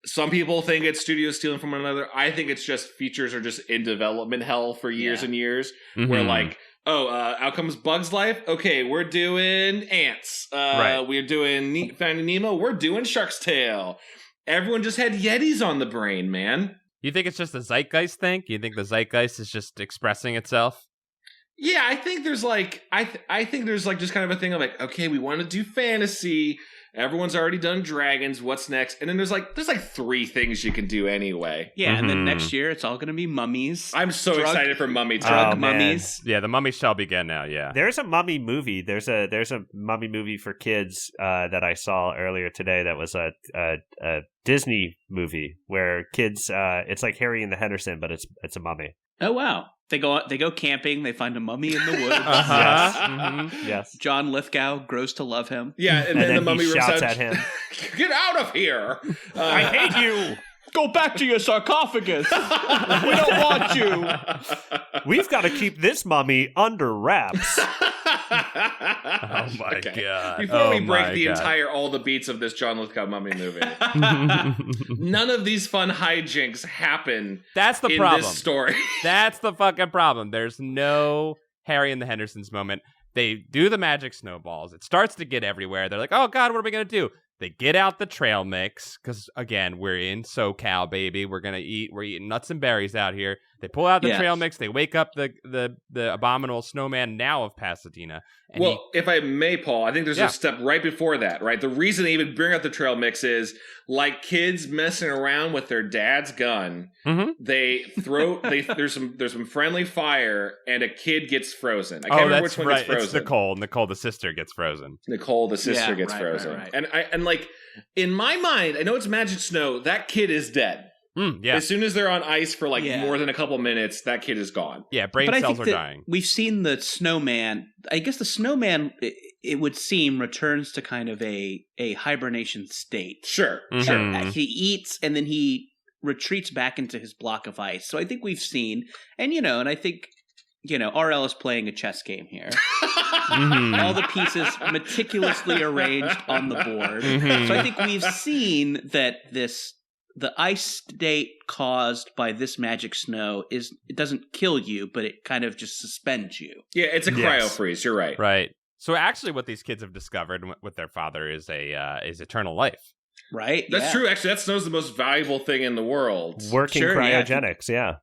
Some people think it's studios stealing from one another. I think it's just features are just in development hell for years and years. Where like, out comes Bug's Life. Okay, we're doing Ants. We're doing Finding Nemo. We're doing Shark's Tale. Everyone just had Yetis on the brain, man. You think it's just a zeitgeist thing? You think the zeitgeist is just expressing itself? Yeah, I think there's like I think there's like just kind of a thing of like, okay, we want to do fantasy. Everyone's already done dragons. What's next? And then there's like 3 things you can do anyway. Yeah, and then next year it's all going to be mummies. I'm so excited for Mummy. Drug mummies. Yeah, the mummy shall begin now. Yeah, there's a mummy movie. There's a mummy movie for kids that I saw earlier today. That was a Disney movie where kids. It's like Harry and the Henderson, but it's a mummy. Oh wow. They go camping. They find a mummy in the woods. Yes. John Lithgow grows to love him. Yeah, and then the mummy shouts at him, "Get out of here! I hate you! Go back to your sarcophagus. We don't want you. We've got to keep this mummy under wraps." Oh my god! Before we break the entire all the beats of this John Lithgow mummy movie, none of these fun hijinks happen. That's the in problem. This story. That's the fucking problem. There's no Harry and the Hendersons moment. They do the magic snowballs. It starts to get everywhere. They're like, "Oh god, what are we gonna do?" They get out the trail mix because again, we're in SoCal, baby. We're eating nuts and berries out here. They pull out the trail mix. They wake up the abominable snowman now of Pasadena. And if I may, Paul, I think there's a step right before that, right? The reason they even bring out the trail mix is like kids messing around with their dad's gun. They throw there's some friendly fire and a kid gets frozen. I can't remember which one gets frozen. It's Nicole. Nicole, the sister, gets frozen. Nicole, the sister, gets frozen. Right. And like in my mind, I know it's magic snow. That kid is dead. As soon as they're on ice for more than a couple minutes, that kid is gone. Yeah, brain cells are dying. We've seen the snowman. I guess the snowman, it would seem, returns to kind of a hibernation state. Sure. He eats and then he retreats back into his block of ice. So I think we've seen, and I think, RL is playing a chess game here. All the pieces meticulously arranged on the board. So I think we've seen that this the ice state caused by this magic snow it doesn't kill you, but it kind of just suspends you. Yeah, it's a cryo freeze. You're right. Right. So actually, what these kids have discovered with their father is eternal life. Right. That's true. Actually, that snow's the most valuable thing in the world. Working cryogenics. Yeah.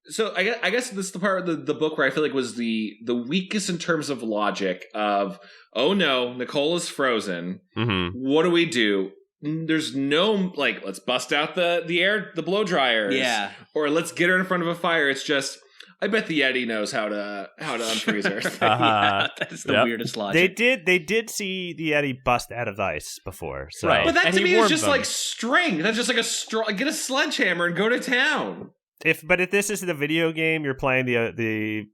So I guess this is the part of the book where I feel like was the weakest in terms of logic of, oh no, Nicole is frozen. Mm-hmm. What do we do? There's no, like, let's bust out the blow dryers. Yeah. Or let's get her in front of a fire. It's just, I bet the Yeti knows how to unfreeze her. Yeah, that's the weirdest logic. They did see the Yeti bust out of ice before. So. Right. But that And to he me is warned just them. like string. That's just like a straw. Get a sledgehammer and go to town. If this is the video game, you're playing the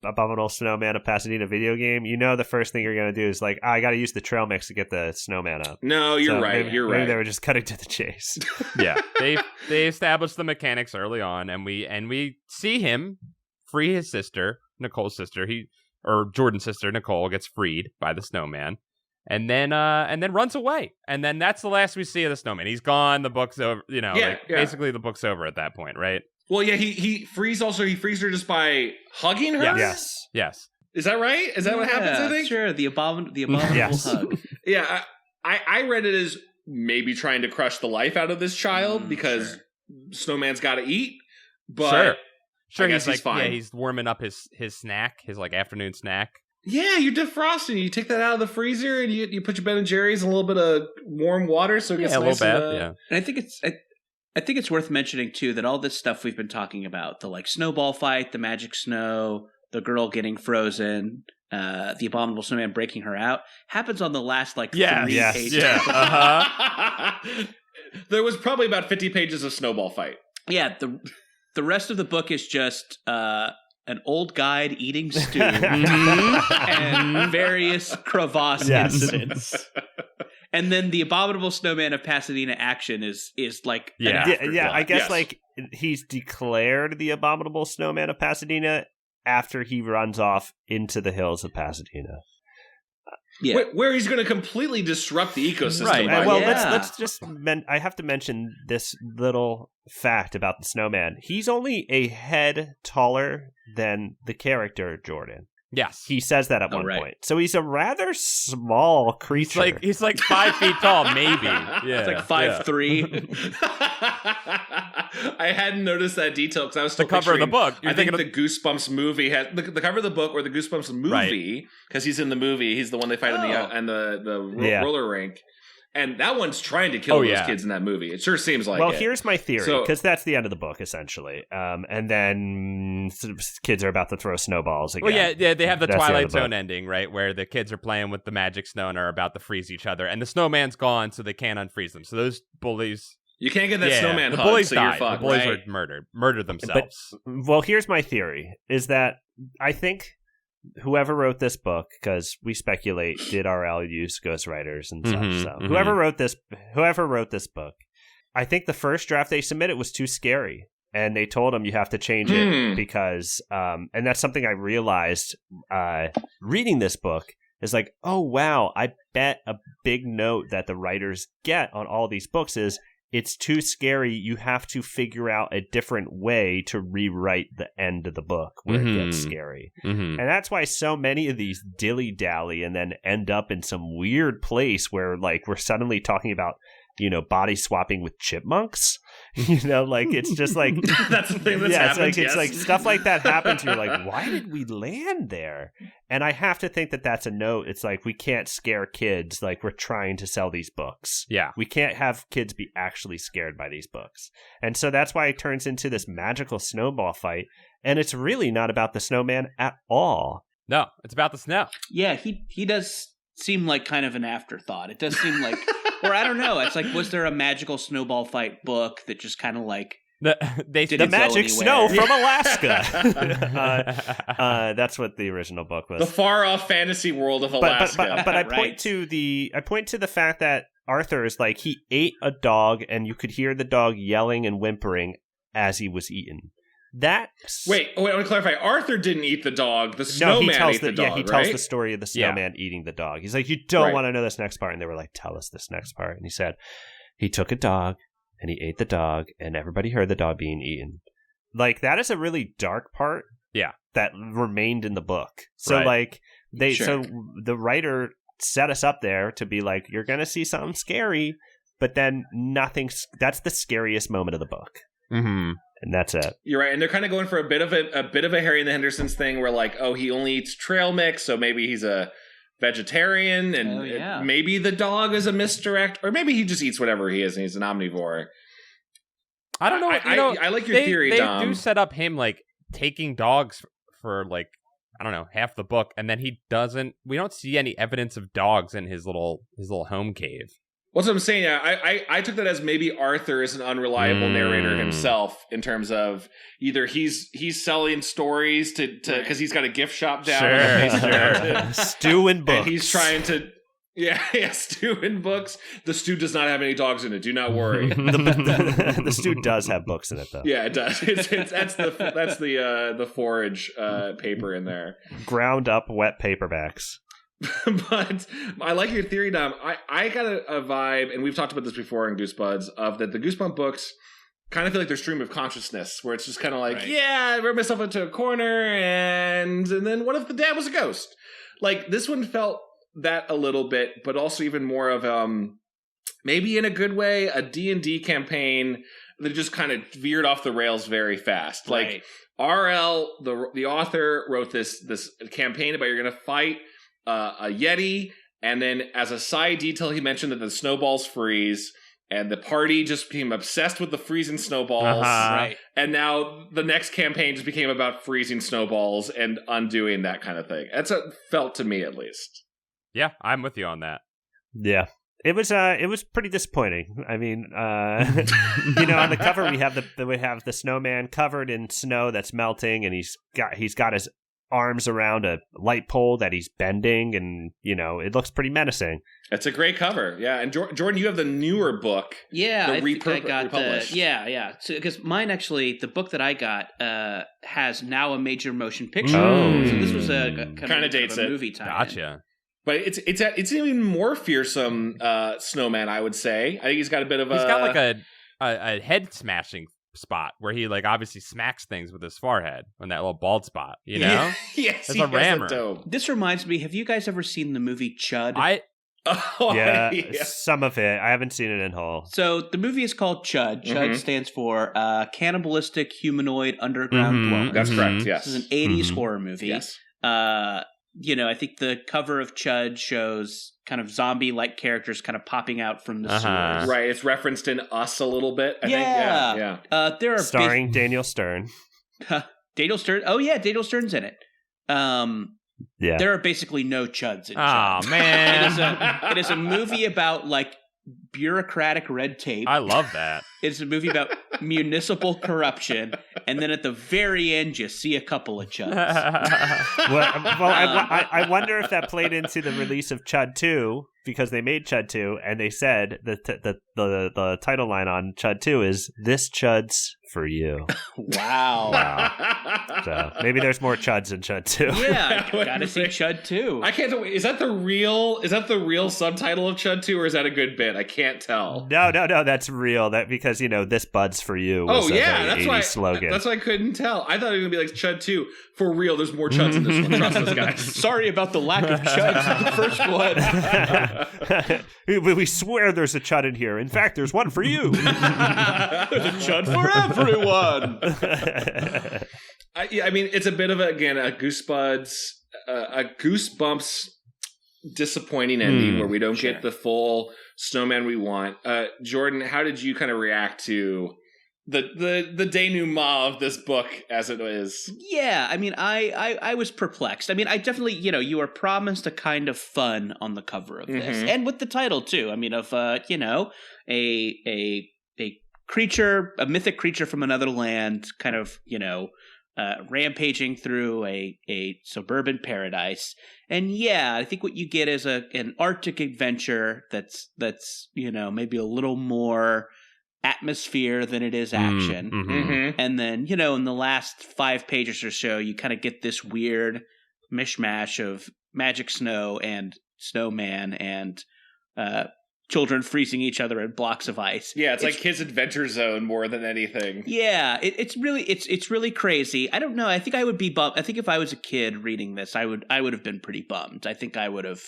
Abominable Snowman of Pasadena video game, you know the first thing you're going to do is like, I got to use the trail mix to get the snowman up. No, you're right. Maybe they were just cutting to the chase. Yeah, they established the mechanics early on, and we see him free his sister, Nicole's sister. Jordan's sister, Nicole, gets freed by the snowman, and then runs away. And then that's the last we see of the snowman. He's gone. The book's over. Basically the book's over at that point, right? Well, yeah, he frees her just by hugging her? Yes. Is that right? Is that what happens, I think? Sure, the abominable Yes. hug. Yeah, I read it as maybe trying to crush the life out of this child because Snowman's got to eat. But sure, I guess he's fine. Yeah, he's warming up his snack, his like afternoon snack. Yeah, you're defrosting. You take that out of the freezer and you put your Ben and Jerry's in a little bit of warm water so it gets nice. A little bit, yeah. And I think it's worth mentioning too that all this stuff we've been talking about, the like snowball fight, the magic snow, the girl getting frozen, the abominable snowman breaking her out, happens on the last like 3 pages. Yeah. There was probably about 50 pages of snowball fight. Yeah, the rest of the book is just an old guide eating stew and various crevasse incidents. And then the Abominable Snowman of Pasadena action is like an afterthought. I guess like he's declared the Abominable Snowman of Pasadena after he runs off into the hills of Pasadena. Yeah, where he's going to completely disrupt the ecosystem. Right. Well, let's just. I have to mention this little fact about the snowman. He's only a head taller than the character Jordan. Yes, he says that at one point. So he's a rather small creature. He's like 5 feet tall, maybe. Yeah, it's like 5'3". I hadn't noticed that detail because I was still the cover of the book. I think the Goosebumps movie has the cover of the book or the Goosebumps movie because he's in the movie. He's the one they fight in the roller rink. And that one's trying to kill those kids in that movie. It sure seems like Well, here's my theory, because that's the end of the book, essentially. And then kids are about to throw snowballs again. Well, yeah, they have the Twilight Zone ending, right, where the kids are playing with the magic snow and are about to freeze each other. And the snowman's gone, so they can't unfreeze them. So those bullies... You can't get that snowman hug, bullies so died. you're fucked. The bullies were murdered themselves. Well, here's my theory, is that I think... whoever wrote this book, because we speculate, did RL use ghostwriters and such. So whoever wrote this book, I think the first draft they submitted was too scary, and they told him you have to change it because, and that's something I realized reading this book is like, oh wow, I bet a big note that the writers get on all these books is it's too scary. You have to figure out a different way to rewrite the end of the book where it gets scary. And that's why so many of these dilly-dally and then end up in some weird place where like we're suddenly talking about, body swapping with chipmunks. It's just like that's the thing that's happened. It's like stuff like that happens. You're like, why did we land there? And I have to think that that's a note. It's like we can't scare kids. Like we're trying to sell these books. Yeah, we can't have kids be actually scared by these books. And so that's why it turns into this magical snowball fight. And it's really not about the snowman at all. No, it's about the snow. Yeah, he does seem like kind of an afterthought. It does seem like. Or I don't know. It's like, was there a magical snowball fight book that just kind of like the magic snow from Alaska? That's what the original book was. The far off fantasy world of Alaska. But I point to the fact that Arthur is like he ate a dog, and you could hear the dog yelling and whimpering as he was eaten. Wait, I want to clarify. Arthur didn't eat the dog. The snowman ate the dog, Yeah, he tells the story of the snowman eating the dog. He's like, you don't want to know this next part. And they were like, tell us this next part. And he said, he took a dog and he ate the dog, and everybody heard the dog being eaten. Like, that is a really dark part. Yeah. That remained in the book. So, Right. like, so the writer set us up there to be like, you're going to see something scary, but then that's the scariest moment of the book. Mm-hmm. And that's it. You're right, and they're kind of going for a bit of a Harry and the Hendersons thing, where like, oh, he only eats trail mix, so maybe he's a vegetarian, and maybe the dog is a misdirect, or maybe he just eats whatever he is, and he's an omnivore. I don't know. I like your theory, Dom. They do set up him like taking dogs for like, I don't know, half the book, and then we don't see any evidence of dogs in his little home cave. What's what I'm saying? I took that as maybe Arthur is an unreliable narrator himself, in terms of either he's selling stories to because he's got a gift shop down in the basement. Stew and books. And he's trying to stew and books. The stew does not have any dogs in it. Do not worry. The stew does have books in it, though. Yeah, it does. That's the forage paper in there. Ground up wet paperbacks. But I like your theory, Dom. I got a vibe, and we've talked about this before in Goosebuds, of that the Goosebump books kind of feel like their stream of consciousness, where it's just kind of like, I wrote myself into a corner, and then what if the dad was a ghost? Like, this one felt that a little bit, but also even more of maybe in a good way, a D&D campaign that just kind of veered off the rails very fast. Like, R.L., the author, wrote this campaign about you're going to fight a yeti, and then as a side detail, he mentioned that the snowballs freeze, and the party just became obsessed with the freezing snowballs. Right. And now the next campaign just became about freezing snowballs and undoing that kind of thing. That's what it felt to me, at least. Yeah, I'm with you on that. Yeah. It was pretty disappointing. I mean, on the cover we have the snowman covered in snow that's melting, and he's got his arms around a light pole that he's bending, and it looks pretty menacing. It's a great cover. Yeah. And Jordan, you have the newer book. Yeah, I got republished. So, because mine actually, the book that I got has now a major motion picture. Oh. So this was a kind of dates a it. movie time. Gotcha. But it's even more fearsome snowman, I would say. I think he's got a bit of He's got like a head smashing spot where he like obviously smacks things with his forehead on that little bald spot, Yes, it's a rammer. This reminds me, have you guys ever seen the movie Chud? Yeah, some of it. I haven't seen it in whole. So the movie is called Chud. Chud stands for Cannibalistic Humanoid Underground Dweller. That's correct, yes. This is an 80s horror movie. Yes. I think the cover of Chud shows kind of zombie-like characters kind of popping out from the sewers. Right, it's referenced in Us a little bit, I think. Yeah. There are starring Daniel Stern. Daniel Stern? Oh, yeah, Daniel Stern's in it. There are basically no Chuds in Chud. Oh, man. It is a movie about, like, bureaucratic red tape. I love that. It's a movie about municipal corruption, and then at the very end, you see a couple of Chuds. I wonder if that played into the release of Chud 2, because they made Chud 2, and they said the title line on Chud 2 is "This Chud's for you." Wow. So maybe there's more Chuds in Chud 2. Yeah, I gotta see Chud 2. I can't. Is that the real subtitle of Chud 2, or is that a good bit? I can't tell. No, that's real. That because this Bud's for you. Was that's why slogan. That's why I couldn't tell. I thought it was gonna be like Chud 2 for real. There's more Chuds in this one. Trust us, guys. Sorry about the lack of Chuds in the first one. We swear there's a Chud in here. In fact, there's one for you. There's a Chud for everyone. I mean, it's a bit of a Goosebumps disappointing ending where we don't get the full snowman we want. Jordan, how did you kind of react to the denouement of this book as it is? Yeah, I mean, I was perplexed. I mean, I definitely, you are promised a kind of fun on the cover of this, and with the title too. I mean, of a creature, a mythic creature from another land, kind of rampaging through a suburban paradise. And yeah, I think what you get is an Arctic adventure that's maybe a little more atmosphere than it is action. And then, in the last 5 pages or so, you kind of get this weird mishmash of magic snow and snowman and children freezing each other in blocks of ice. Yeah, it's like Kids Adventure Zone more than anything. Yeah, it's really crazy. I don't know. I think I would be bummed. I think if I was a kid reading this, I would have been pretty bummed. I think I would have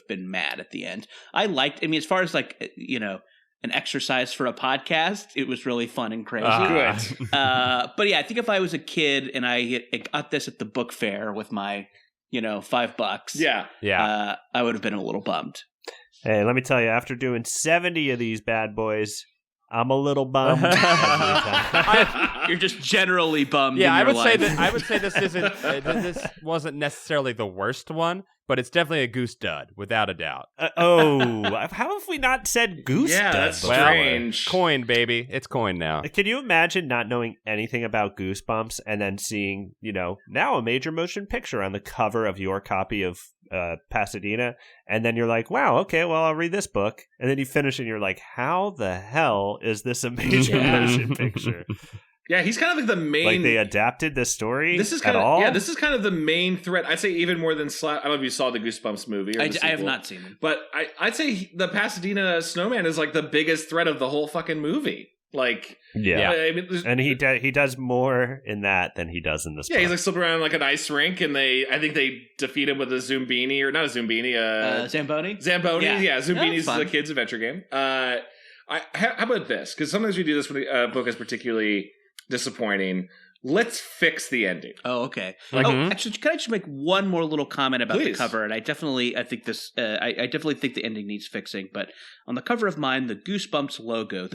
been mad at the end. I mean, as far as like, you know, an exercise for a podcast, it was really fun and crazy. Good. But yeah, I think if I was a kid and I got this at the book fair with my, you know, $5, I would have been a little bummed. Hey, let me tell you, after doing 70 of these bad boys, I'm a little bummed. You're just generally bummed. Yeah, in your life. I would say this isn't. This wasn't necessarily the worst one, but it's definitely a goose dud, without a doubt. How have we not said goose dud? Yeah, that's before? strange. Coin, baby, it's coin now. Can you imagine not knowing anything about Goosebumps and then seeing, you know, now a major motion picture on the cover of your copy of Pasadena, and then you're like, wow, okay, well, I'll read this book, and then you finish and you're like, how the hell is this a major motion picture? Yeah, he's kind of like the main. Like they adapted this story. This is kind of this is kind of the main threat. I'd say even more than I don't know if you saw the Goosebumps movie. Or I have not seen it, but I'd say the Pasadena Snowman is like the biggest threat of the whole fucking movie. Like, I mean, and he does more in that than he does in this. Yeah, book. He's like slipping around like an ice rink, and I think they defeat him with a Zumbini, or not a Zumbini, Zamboni. Zamboni, yeah, Zumbini's a kid's adventure game. How about this? Because sometimes we do this when a book is particularly disappointing. Let's fix the ending. Oh, okay. Oh, actually, can I just make one more little comment about the cover? And I definitely think the ending needs fixing. But on the cover of mine, the Goosebumps logo,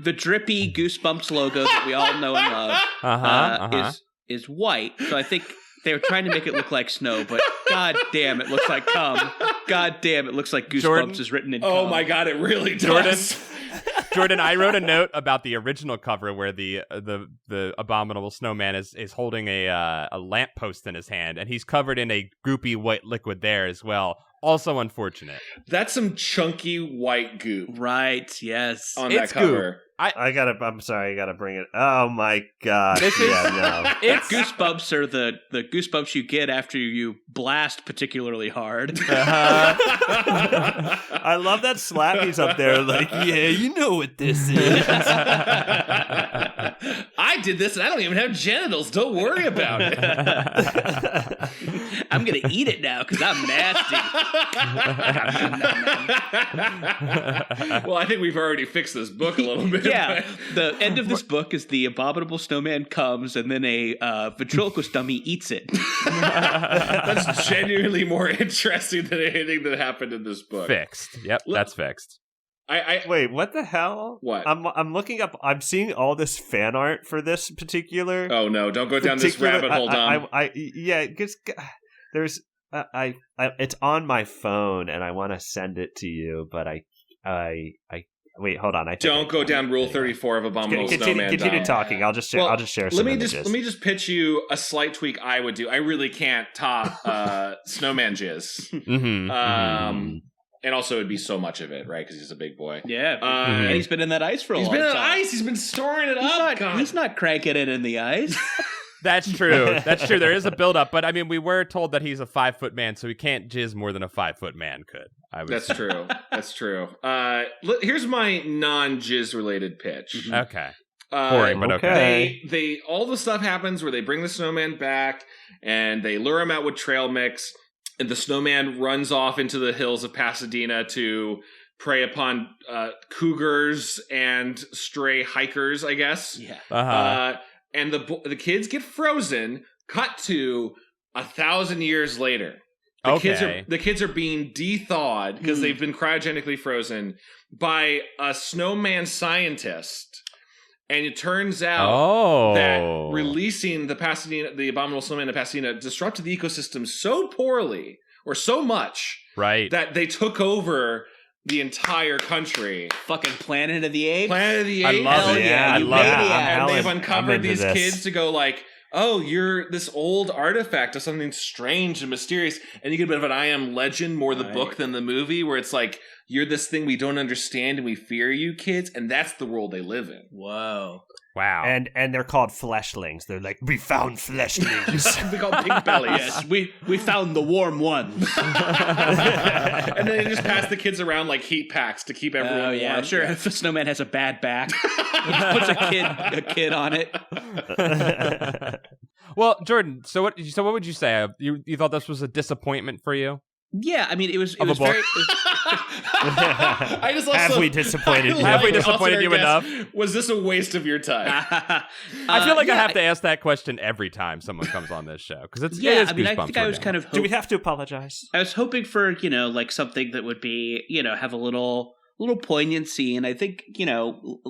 the drippy Goosebumps logo that we all know and love, is white. So I think they were trying to make it look like snow, but god damn, it looks like cum. God damn, it looks like Goosebumps Jordan? is written in cum. Oh my god, it really does. Jordan, I wrote a note about the original cover where the Abominable Snowman is holding a lamppost in his hand, and he's covered in a goopy white liquid there as well. Also unfortunate. That's some chunky white goop. Right, yes. On that cover. Goop. I'm sorry, I gotta bring it. Oh my god. It's Goosebumps are the goosebumps you get after you blast particularly hard. I love that Slappy's up there like, yeah, you know what this is. I did this and I don't even have genitals. Don't worry about it. I'm going to eat it now because I'm nasty. Well, I think we've already fixed this book a little bit. Yeah, the end of this book is the Abominable Snowman comes and then a ventriloquist dummy eats it. That's genuinely more interesting than anything that happened in this book. Fixed. Yep, that's fixed. Wait, what the hell? What? I'm looking up. I'm seeing all this fan art for this particular. Oh no! Don't go down this rabbit hole, Dom. Because there's it's on my phone and I want to send it to you, but I wait. Hold on. Don't go down Rule 34 of Abominable Snowman. Continue talking. I'll just share. Some images. Let me just pitch you a slight tweak I would do. I really can't top Snowman jizz. And also, it'd be so much of it, right? Because he's a big boy. Yeah. And he's been in that ice for a long time. He's been in that ice. He's been storing it up. He's not cranking it in the ice. That's true. That's true. There is a buildup. But, I mean, we were told that he's a 5-foot man, so he can't jizz more than a 5-foot man could. That's true. That's true. Here's my non-jizz-related pitch. Okay. Boring, but okay. They all the stuff happens where they bring the snowman back, and they lure him out with trail mix. And the snowman runs off into the hills of Pasadena to prey upon cougars and stray hikers, I guess. Yeah. And the kids get frozen. Cut to 1,000 years later. The kids are being de-thawed because they've been cryogenically frozen by a snowman scientist. And it turns out that releasing the Abominable Snowman in Pasadena disrupted the ecosystem so poorly, or so much, right, that they took over the entire country. Fucking Planet of the Apes. Planet of the I Apes. love it. Yeah, I love it. And they've uncovered these kids to go like, oh, you're this old artifact of something strange and mysterious. And you get a bit of an I Am Legend, more the book than the movie, where it's like, you're this thing we don't understand and we fear you, kids. And that's the world they live in. Whoa. Wow. And they're called fleshlings. They're like, we found fleshlings. We call pink bellies. Yes, we found the warm ones. And then they just pass the kids around like heat packs to keep everyone warm. Yeah, sure. If the snowman has a bad back, he puts a kid on it. Well, Jordan, so what would you say? You thought this was a disappointment for you? Yeah, I mean, it was very... I just also, Have we disappointed you? Have we disappointed you enough? Was this a waste of your time? I feel like I have to ask that question every time someone comes on this show because it is I mean, Goosebumps I think I was kind of. Do we have to apologize? I was hoping for like something that would be have a little poignancy, and I think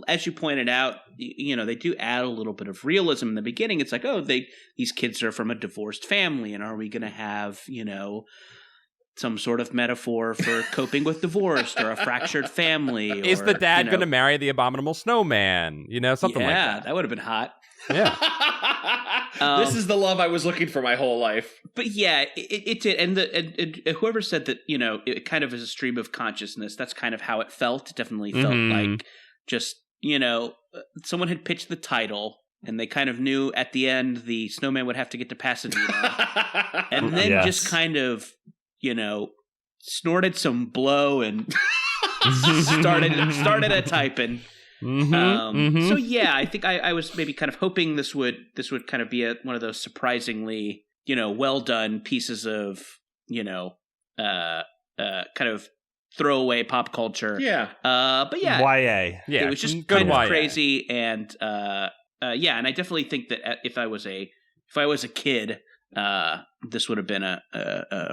as you pointed out, they do add a little bit of realism in the beginning. It's like, these kids are from a divorced family, and are we going to have some sort of metaphor for coping with divorce or a fractured family? Is the dad going to marry the abominable snowman? Something like that. Yeah, that would have been hot. Yeah. This is the love I was looking for my whole life. But yeah, it did. And whoever said that, it kind of is a stream of consciousness, that's kind of how it felt. It definitely felt like just, someone had pitched the title. And they kind of knew at the end the snowman would have to get to Pasadena. And then just kind of snorted some blow and started a typing. So yeah, I think I was maybe kind of hoping this would kind of be one of those surprisingly well done pieces of kind of throwaway pop culture. Yeah. But yeah, YA. Yeah, it was just kind of crazy, and and I definitely think that if I was a kid, this would have been a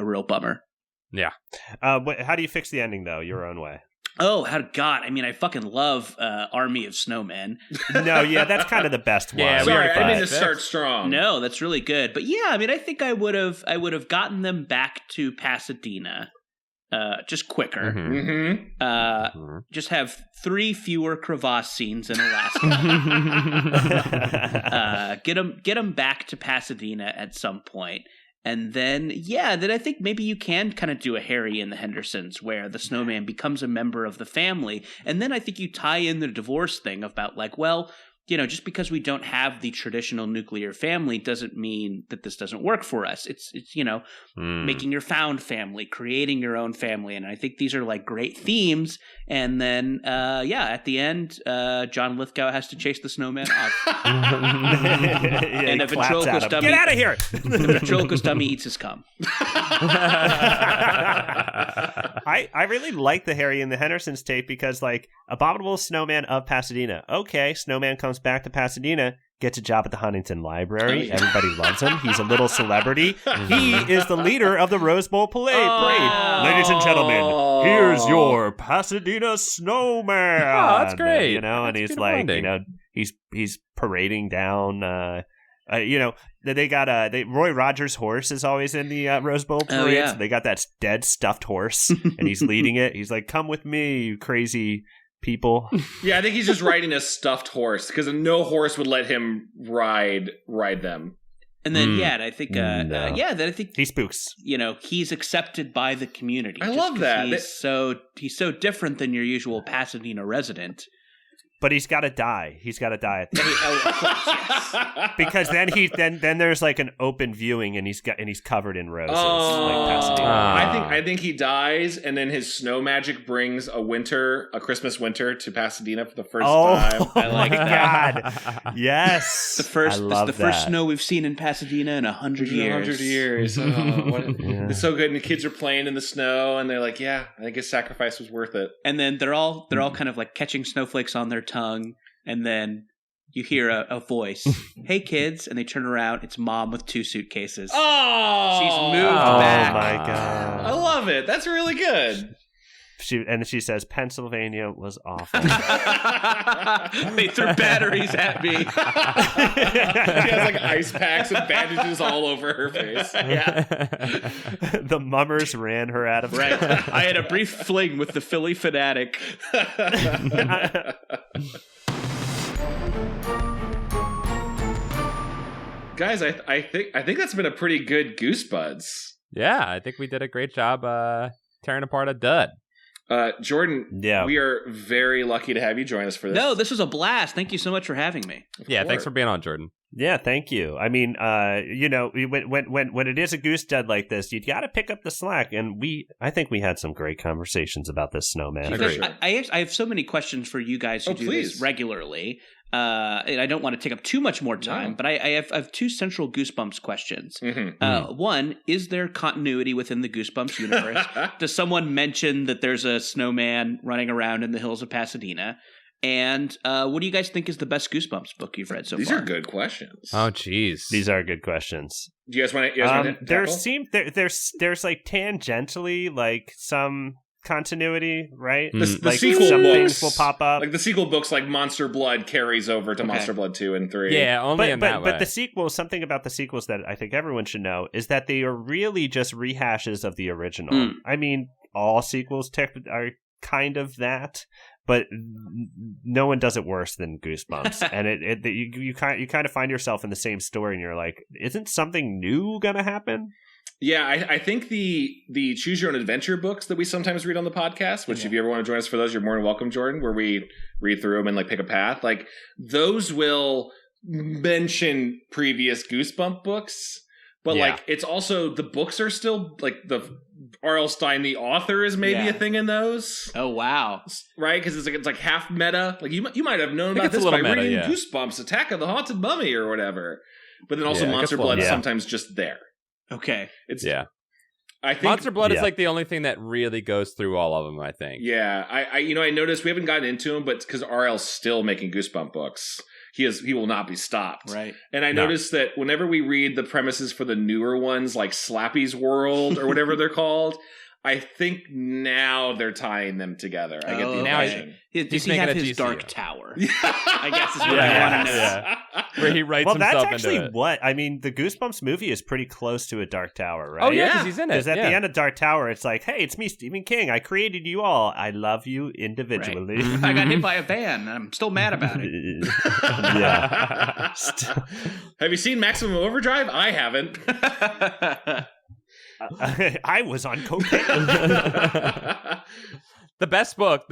real bummer. Yeah. How do you fix the ending though? Your own way. Oh, God! I mean, I fucking love Army of Snowmen. No, yeah, that's kind of the best one. Yeah, sorry, I didn't mean to start strong. No, that's really good. But yeah, I mean, I think I would have gotten them back to Pasadena, just quicker. Just have 3 fewer crevasse scenes in Alaska. Get them back to Pasadena at some point. And then I think maybe you can kind of do a Harry and the Hendersons where the snowman becomes a member of the family. And then I think you tie in the divorce thing about like, well, just because we don't have the traditional nuclear family doesn't mean that this doesn't work for us. It's making your found family, creating your own family. And I think these are like great themes. And then, at the end, John Lithgow has to chase the snowman off. And a ventriloquist dummy. Get out of here! The ventriloquist dummy eats his cum. I really like the Harry and the Hendersons tape because, like, Abominable Snowman of Pasadena. Okay, Snowman comes back to Pasadena, gets a job at the Huntington Library. Everybody loves him. He's a little celebrity. He is the leader of the Rose Bowl parade. Ladies and gentlemen, here's your Pasadena Snowman. Oh, that's great. And he's like, he's parading down. They got Roy Rogers' horse is always in the Rose Bowl parade. Oh, yeah. So they got that dead stuffed horse, and he's leading it. He's like, "Come with me, you crazy people." Yeah, I think he's just riding a stuffed horse because no horse would let him ride them. And then I think then I think he spooks. He's accepted by the community. I love that. He's so different than your usual Pasadena resident. But he's got to die. He's got to die at the end. Of course, yes. Because then there's like an open viewing, and he's covered in roses. Like Pasadena. I think he dies, and then his snow magic brings a Christmas winter to Pasadena for the first time. I like that. God. Yes, the first snow we've seen in Pasadena in 100 years. 100 years. It's so good, and the kids are playing in the snow, and they're like, "Yeah, I think his sacrifice was worth it." And then they're all kind of like catching snowflakes on their tongue, and then you hear a voice, "Hey kids," and they turn around. It's Mom with 2 suitcases. Oh, she's moved back. Oh my God, I love it. That's really good. She says Pennsylvania was awful. They threw batteries at me. She has like ice packs and bandages all over her face. Yeah. The mummers ran her out of town. Right. I had a brief fling with the Philly fanatic. Guys, I think that's been a pretty good Goosebuds. Yeah, I think we did a great job tearing apart a dud. Jordan, we are very lucky to have you join us for this. No, this was a blast. Thank you so much for having me. Thanks for being on, Jordan. Yeah, thank you. I mean, when it is a goose dead like this, you got to pick up the slack. And I think we had some great conversations about this Snowman. I have so many questions for you guys who do this regularly. And I don't want to take up too much more time, but I have two central Goosebumps questions. One, is there continuity within the Goosebumps universe? Does someone mention that there's a snowman running around in the hills of Pasadena? And what do you guys think is the best Goosebumps book you've read so far? These are good questions. Oh, geez. These are good questions. Do you guys want to there's like tangentially like some continuity, right? The like sequel some books things will pop up. Like the sequel books, like Monster Blood carries over to Monster Blood 2 and 3. Yeah, only in that way. But the sequels, something about the sequels that I think everyone should know is that they are really just rehashes of the original. I mean, all sequels are kind of that, but no one does it worse than Goosebumps. And you kind of find yourself in the same story, and you're like, isn't something new gonna happen? Yeah, I think the Choose Your Own Adventure books that we sometimes read on the podcast, which if you ever want to join us for those, you're more than welcome, Jordan, where we read through them and like pick a path. Like those will mention previous Goosebump books, but like it's also the books are still like the R.L. Stine, the author, is maybe a thing in those. Oh wow! Right, because it's like half meta. Like you might have known about this by reading Goosebumps, Attack of the Haunted Mummy, or whatever. But then also Monster Blood is sometimes just there. Okay. I think Monster Blood is like the only thing that really goes through all of them, I think. Yeah. I noticed we haven't gotten into them, but because RL's still making Goosebump books. He will not be stopped. Right. And I noticed that whenever we read the premises for the newer ones, like Slappy's World or whatever they're called, I think now they're tying them together. I get the impression. Does he have his Dark Tower? I guess is what I want to know. Yeah. Where he writes himself that's actually into it. what I mean. The Goosebumps movie is pretty close to a Dark Tower, right? Oh yeah, because he's in it. Because at the end of Dark Tower, it's like, "Hey, it's me, Stephen King. I created you all. I love you individually." Right. I got hit by a van, and I'm still mad about it. Yeah. Have you seen Maximum Overdrive? I haven't. I was on cocaine. The best book,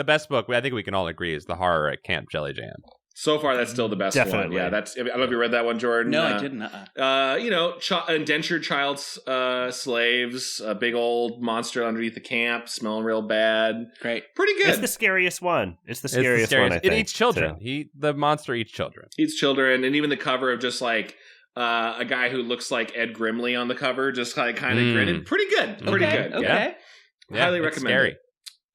I think we can all agree, is The Horror at Camp Jelly Jam. So far, that's still the best one. Yeah, I don't know if you read that one, Jordan. No, I didn't. Indentured child slaves, a big old monster underneath the camp, smelling real bad. Great. Pretty good. It's the scariest one. One, I think. It eats children. The monster eats children. Eats children, and even the cover of just like a guy who looks like Ed Grimley on the cover, just like kind of grinning. Pretty good. Pretty good. Okay. Yeah. Highly recommend scary. It.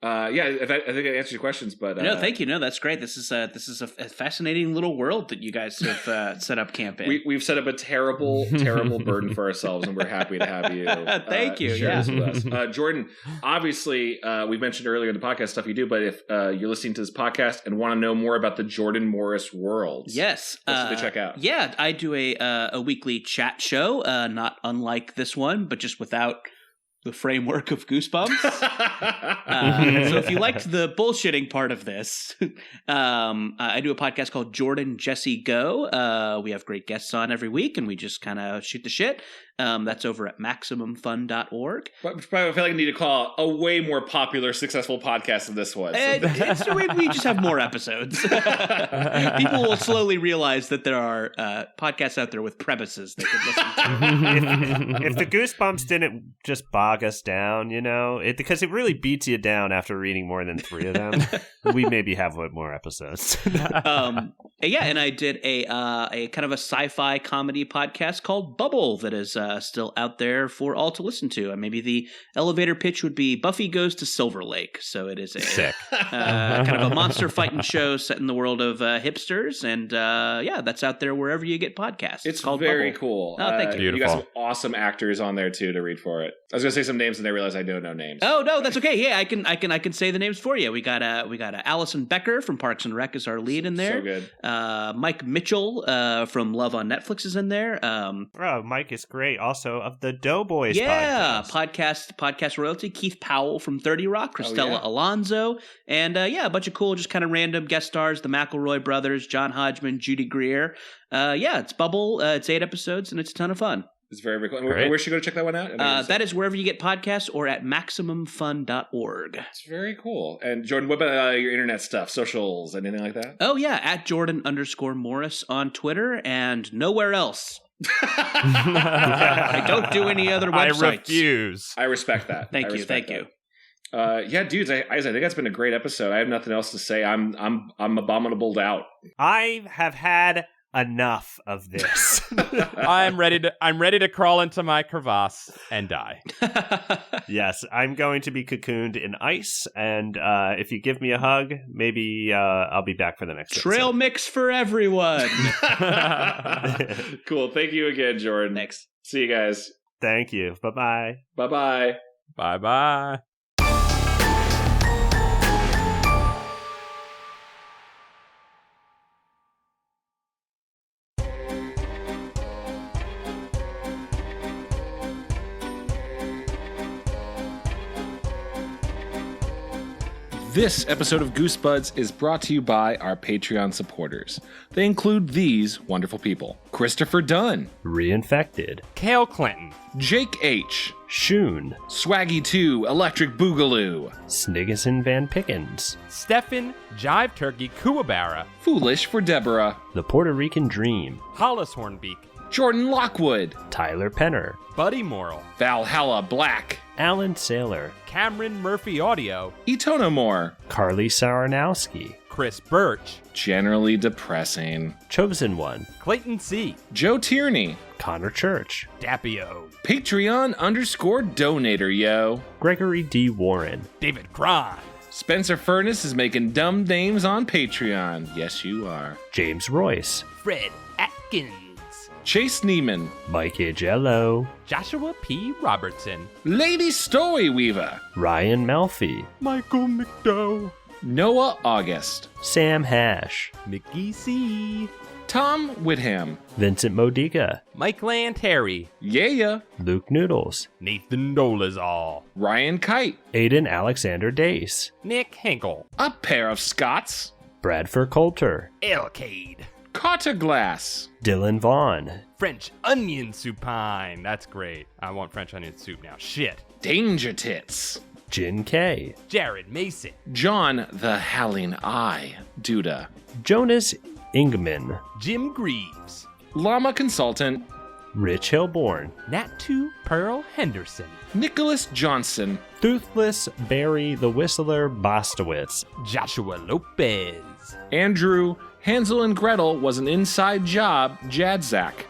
I think I answered your questions, but no, thank you. No, that's great. This is a fascinating little world that you guys have set up camp in. We've set up a terrible, terrible burden for ourselves, and we're happy to have you. Thank you. Share this with us, Jordan. Obviously, we mentioned earlier in the podcast stuff you do, but if you're listening to this podcast and want to know more about the Jordan Morris world, yes, what should they check out? Yeah, I do a weekly chat show, not unlike this one, but just without the framework of Goosebumps. So if you liked the bullshitting part of this, I do a podcast called Jordan, Jessie Go. We have great guests on every week, and we just kind of shoot the shit. That's over at MaximumFun.org. But I feel like I need to call a way more popular, successful podcast than this was. We just have more episodes. People will slowly realize that there are podcasts out there with premises they could listen to. If the Goosebumps didn't just bog us down, because it really beats you down after reading more than 3 of them, we maybe have more episodes. And I did a kind of a sci-fi comedy podcast called Bubble that is still out there for all to listen to. And maybe the elevator pitch would be Buffy Goes to Silver Lake. So it is a kind of a monster fighting show set in the world of hipsters. And that's out there wherever you get podcasts. It's called very Bubble. cool. Oh, thank you. You got some awesome actors on there too to read for it. I was going to say some names and I realized I know no names. Oh no, that's okay. Yeah, I can say the names for you. We got Allison Becker from Parks and Rec as our lead in there. So good. Mike Mitchell from Love on Netflix is in there. Mike is great. Also of the Doughboys podcast royalty. Keith Powell from 30 Rock, Cristela Alonso, and a bunch of cool, just kind of random guest stars. The McElroy brothers, John Hodgman, Judy Greer. It's Bubble. It's 8 episodes, and it's a ton of fun. It's very, very cool. And where should you go to check that one out? That is wherever you get podcasts or at MaximumFun.org. It's very cool. And Jordan, what about your internet stuff, socials, anything like that? Oh, yeah, at Jordan_Morris on Twitter and nowhere else. I don't do any other websites. I refuse. I respect that. Thank you. Yeah, dudes, I think that's been a great episode. I have nothing else to say. I'm abominabled out. I have had enough of this. I'm ready to crawl into my crevasse and die. Yes, I'm going to be cocooned in ice, and if you give me a hug, maybe I'll be back for the next Trail episode. mix for everyone. Cool. Thank you again, Jordan. Thanks. See you guys. Thank you. Bye-bye. Bye-bye. Bye-bye. This episode of Goosebuds is brought to you by our Patreon supporters. They include these wonderful people: Christopher Dunn, Reinfected, Kale Clinton, Jake H, Shoon, Swaggy2, Electric Boogaloo, Sniggison Van Pickens, Stefan Jive Turkey Kuwabara, Foolish for Deborah, The Puerto Rican Dream, Hollis Hornbeak, Jordan Lockwood, Tyler Penner, Buddy Morrill, Valhalla Black, Alan Saylor, Cameron Murphy Audio, Etonomore, Carly Saranowski, Chris Birch, Generally Depressing, Chosen One, Clayton C, Joe Tierney, Connor Church, Dapio, Patreon_donator, yo, Gregory D. Warren, David Cron, Spencer Furness is making dumb names on Patreon. Yes, you are. James Royce, Fred Atkins, Chase Neiman, Mike Agello, Joshua P. Robertson, Lady Story Weaver, Ryan Melfi, Michael McDowell, Noah August, Sam Hash, Mickey C, Tom Whitham, Vincent Modica, Mike Lanteri, Yeah, Luke Noodles, Nathan Dolezal, Ryan Kite, Aiden Alexander Dace, Nick Hinkle, A Pair of Scots, Bradford Coulter, Elcade, Cotta Glass, Dylan Vaughn, French onion supine. That's great. I want French onion soup now. Shit. Danger Tits, Jin K, Jared Mason, John the Howling Eye, Duda, Jonas Ingman, Jim Greaves, Llama Consultant, Rich Hilborn, Nat2 Pearl Henderson, Nicholas Johnson, Toothless Barry the Whistler Bostowitz, Joshua Lopez, Andrew, Hansel and Gretel was an inside job, Jadzak.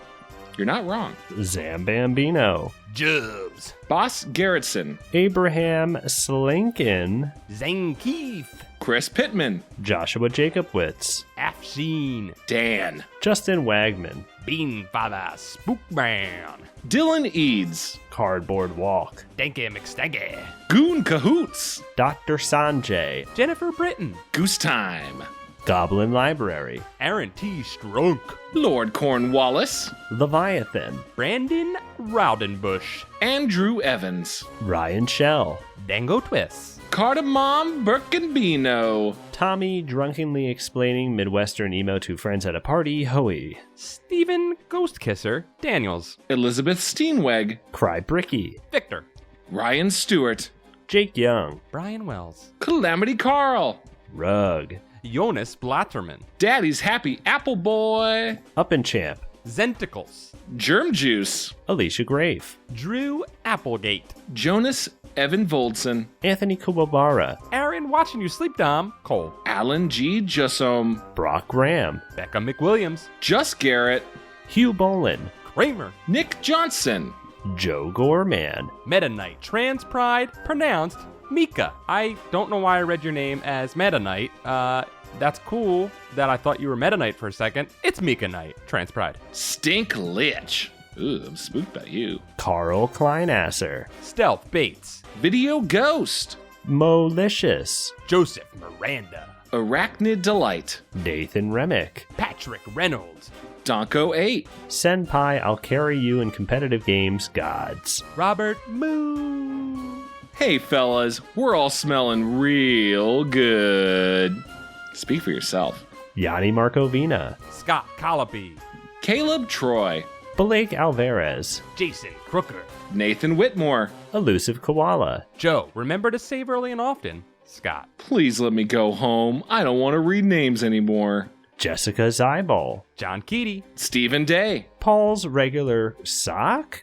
You're not wrong. Zambambino, Jubs, Boss Garrettson, Abraham Slinkin, Zane Keith, Chris Pittman, Joshua Jacobwitz, Afshin, Dan, Justin Wagman, Bean Father Spookman, Dylan Eads, Cardboard Walk, Danky McStanky, Goon Cahoots, Dr. Sanjay, Jennifer Britton, Goose Time, Goblin Library, Aaron T. Strunk, Lord Cornwallis, Leviathan, Brandon Rowdenbush, Andrew Evans, Ryan Shell, Dango Twist, Cardamom Birkenbino, Tommy drunkenly explaining Midwestern emo to friends at a party, Hoey, Stephen Ghostkisser Daniels, Elizabeth Steenweg, Cry Bricky, Victor, Ryan Stewart, Jake Young, Brian Wells, Calamity Carl, Rug, Jonas Blatterman, Daddy's Happy Apple Boy, Up and Champ, Zenticles, Germ Juice, Alicia Grafe, Drew Applegate, Jonas Evan Voldson, Anthony Kuwabara, Aaron Watching You Sleep Dom, Cole, Alan G. Jussom, Brock Graham, Becca McWilliams, Just Garrett, Hugh Bolin, Kramer, Nick Johnson, Joe Gorman, Meta Knight, Trans Pride, pronounced Mika. I don't know why I read your name as Meta Knight. That's cool that I thought you were Meta Knight for a second. It's Mika Knight, Trans Pride. Stink Lich. Ooh, I'm spooked by you. Carl Kleinasser, Stealth Bates, Video Ghost, Molicious, Joseph Miranda, Arachnid Delight, Nathan Remick, Patrick Reynolds, Donko 8, Senpai, I'll carry you in competitive games, gods. Robert Moo. Hey fellas, we're all smelling real good. Speak for yourself. Yanni Markovina, Scott Colopy, Caleb Troy, Blake Alvarez. Jason Crooker. Nathan Whitmore. Elusive Koala. Joe, remember to save early and often. Scott. Please let me go home. I don't want to read names anymore. Jessica Zybal. John Keaty. Stephen Day. Paul's regular sock? ?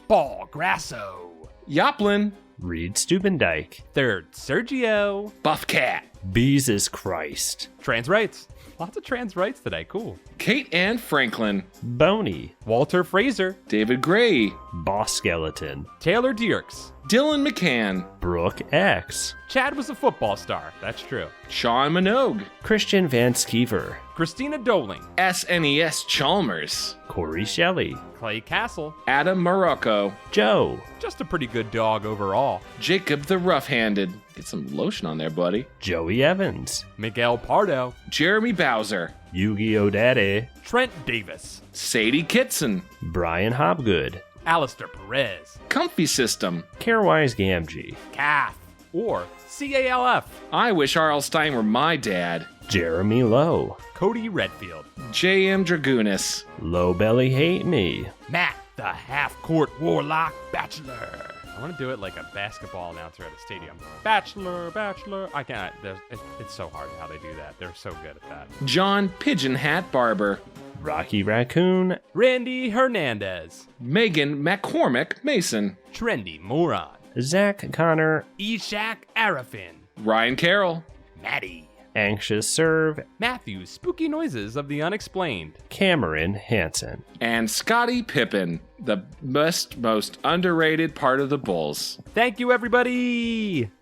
Ball Grasso. Yoplin. Reed Stubendike. Third, Sergio. Buff Cat. Jesus Christ. Trans rights. Lots of trans rights today. Cool. Kate Ann Franklin. Boney. Walter Fraser. David Gray. Boss Skeleton. Taylor Dierks. Dylan McCann. Brooke X. Chad was a football star. That's true. Sean Minogue. Christian Van Skeever. Christina Doling. SNES Chalmers. Corey Shelley. Clay Castle. Adam Morocco. Joe. Just a pretty good dog overall. Jacob the Rough-Handed. Get some lotion on there, buddy. Joey Evans. Miguel Pardo. Jeremy Bowser. Yu-Gi-Oh! Daddy. Trent Davis. Sadie Kitson. Brian Hobgood. Alistair Perez. Comfy System. Carewise Gamgee. CAF. Or CALF. I wish R.L. Stine were my dad. Jeremy Lowe. Cody Redfield. J.M. Dragunis. Low Belly Hate Me. Matt, the half-court warlock bachelor. I want to do it like a basketball announcer at a stadium. Bachelor, bachelor. I can't. It's so hard how they do that. They're so good at that. John Pigeon Hat Barber. Rocky Raccoon. Randy Hernandez. Megan McCormick Mason. Trendy Moron. Zach Connor. Ishak Arafin. Ryan Carroll. Maddie. Anxious Serve. Matthew Spooky Noises of the Unexplained. Cameron Hansen. And Scottie Pippen, the most underrated part of the Bulls. Thank you, everybody!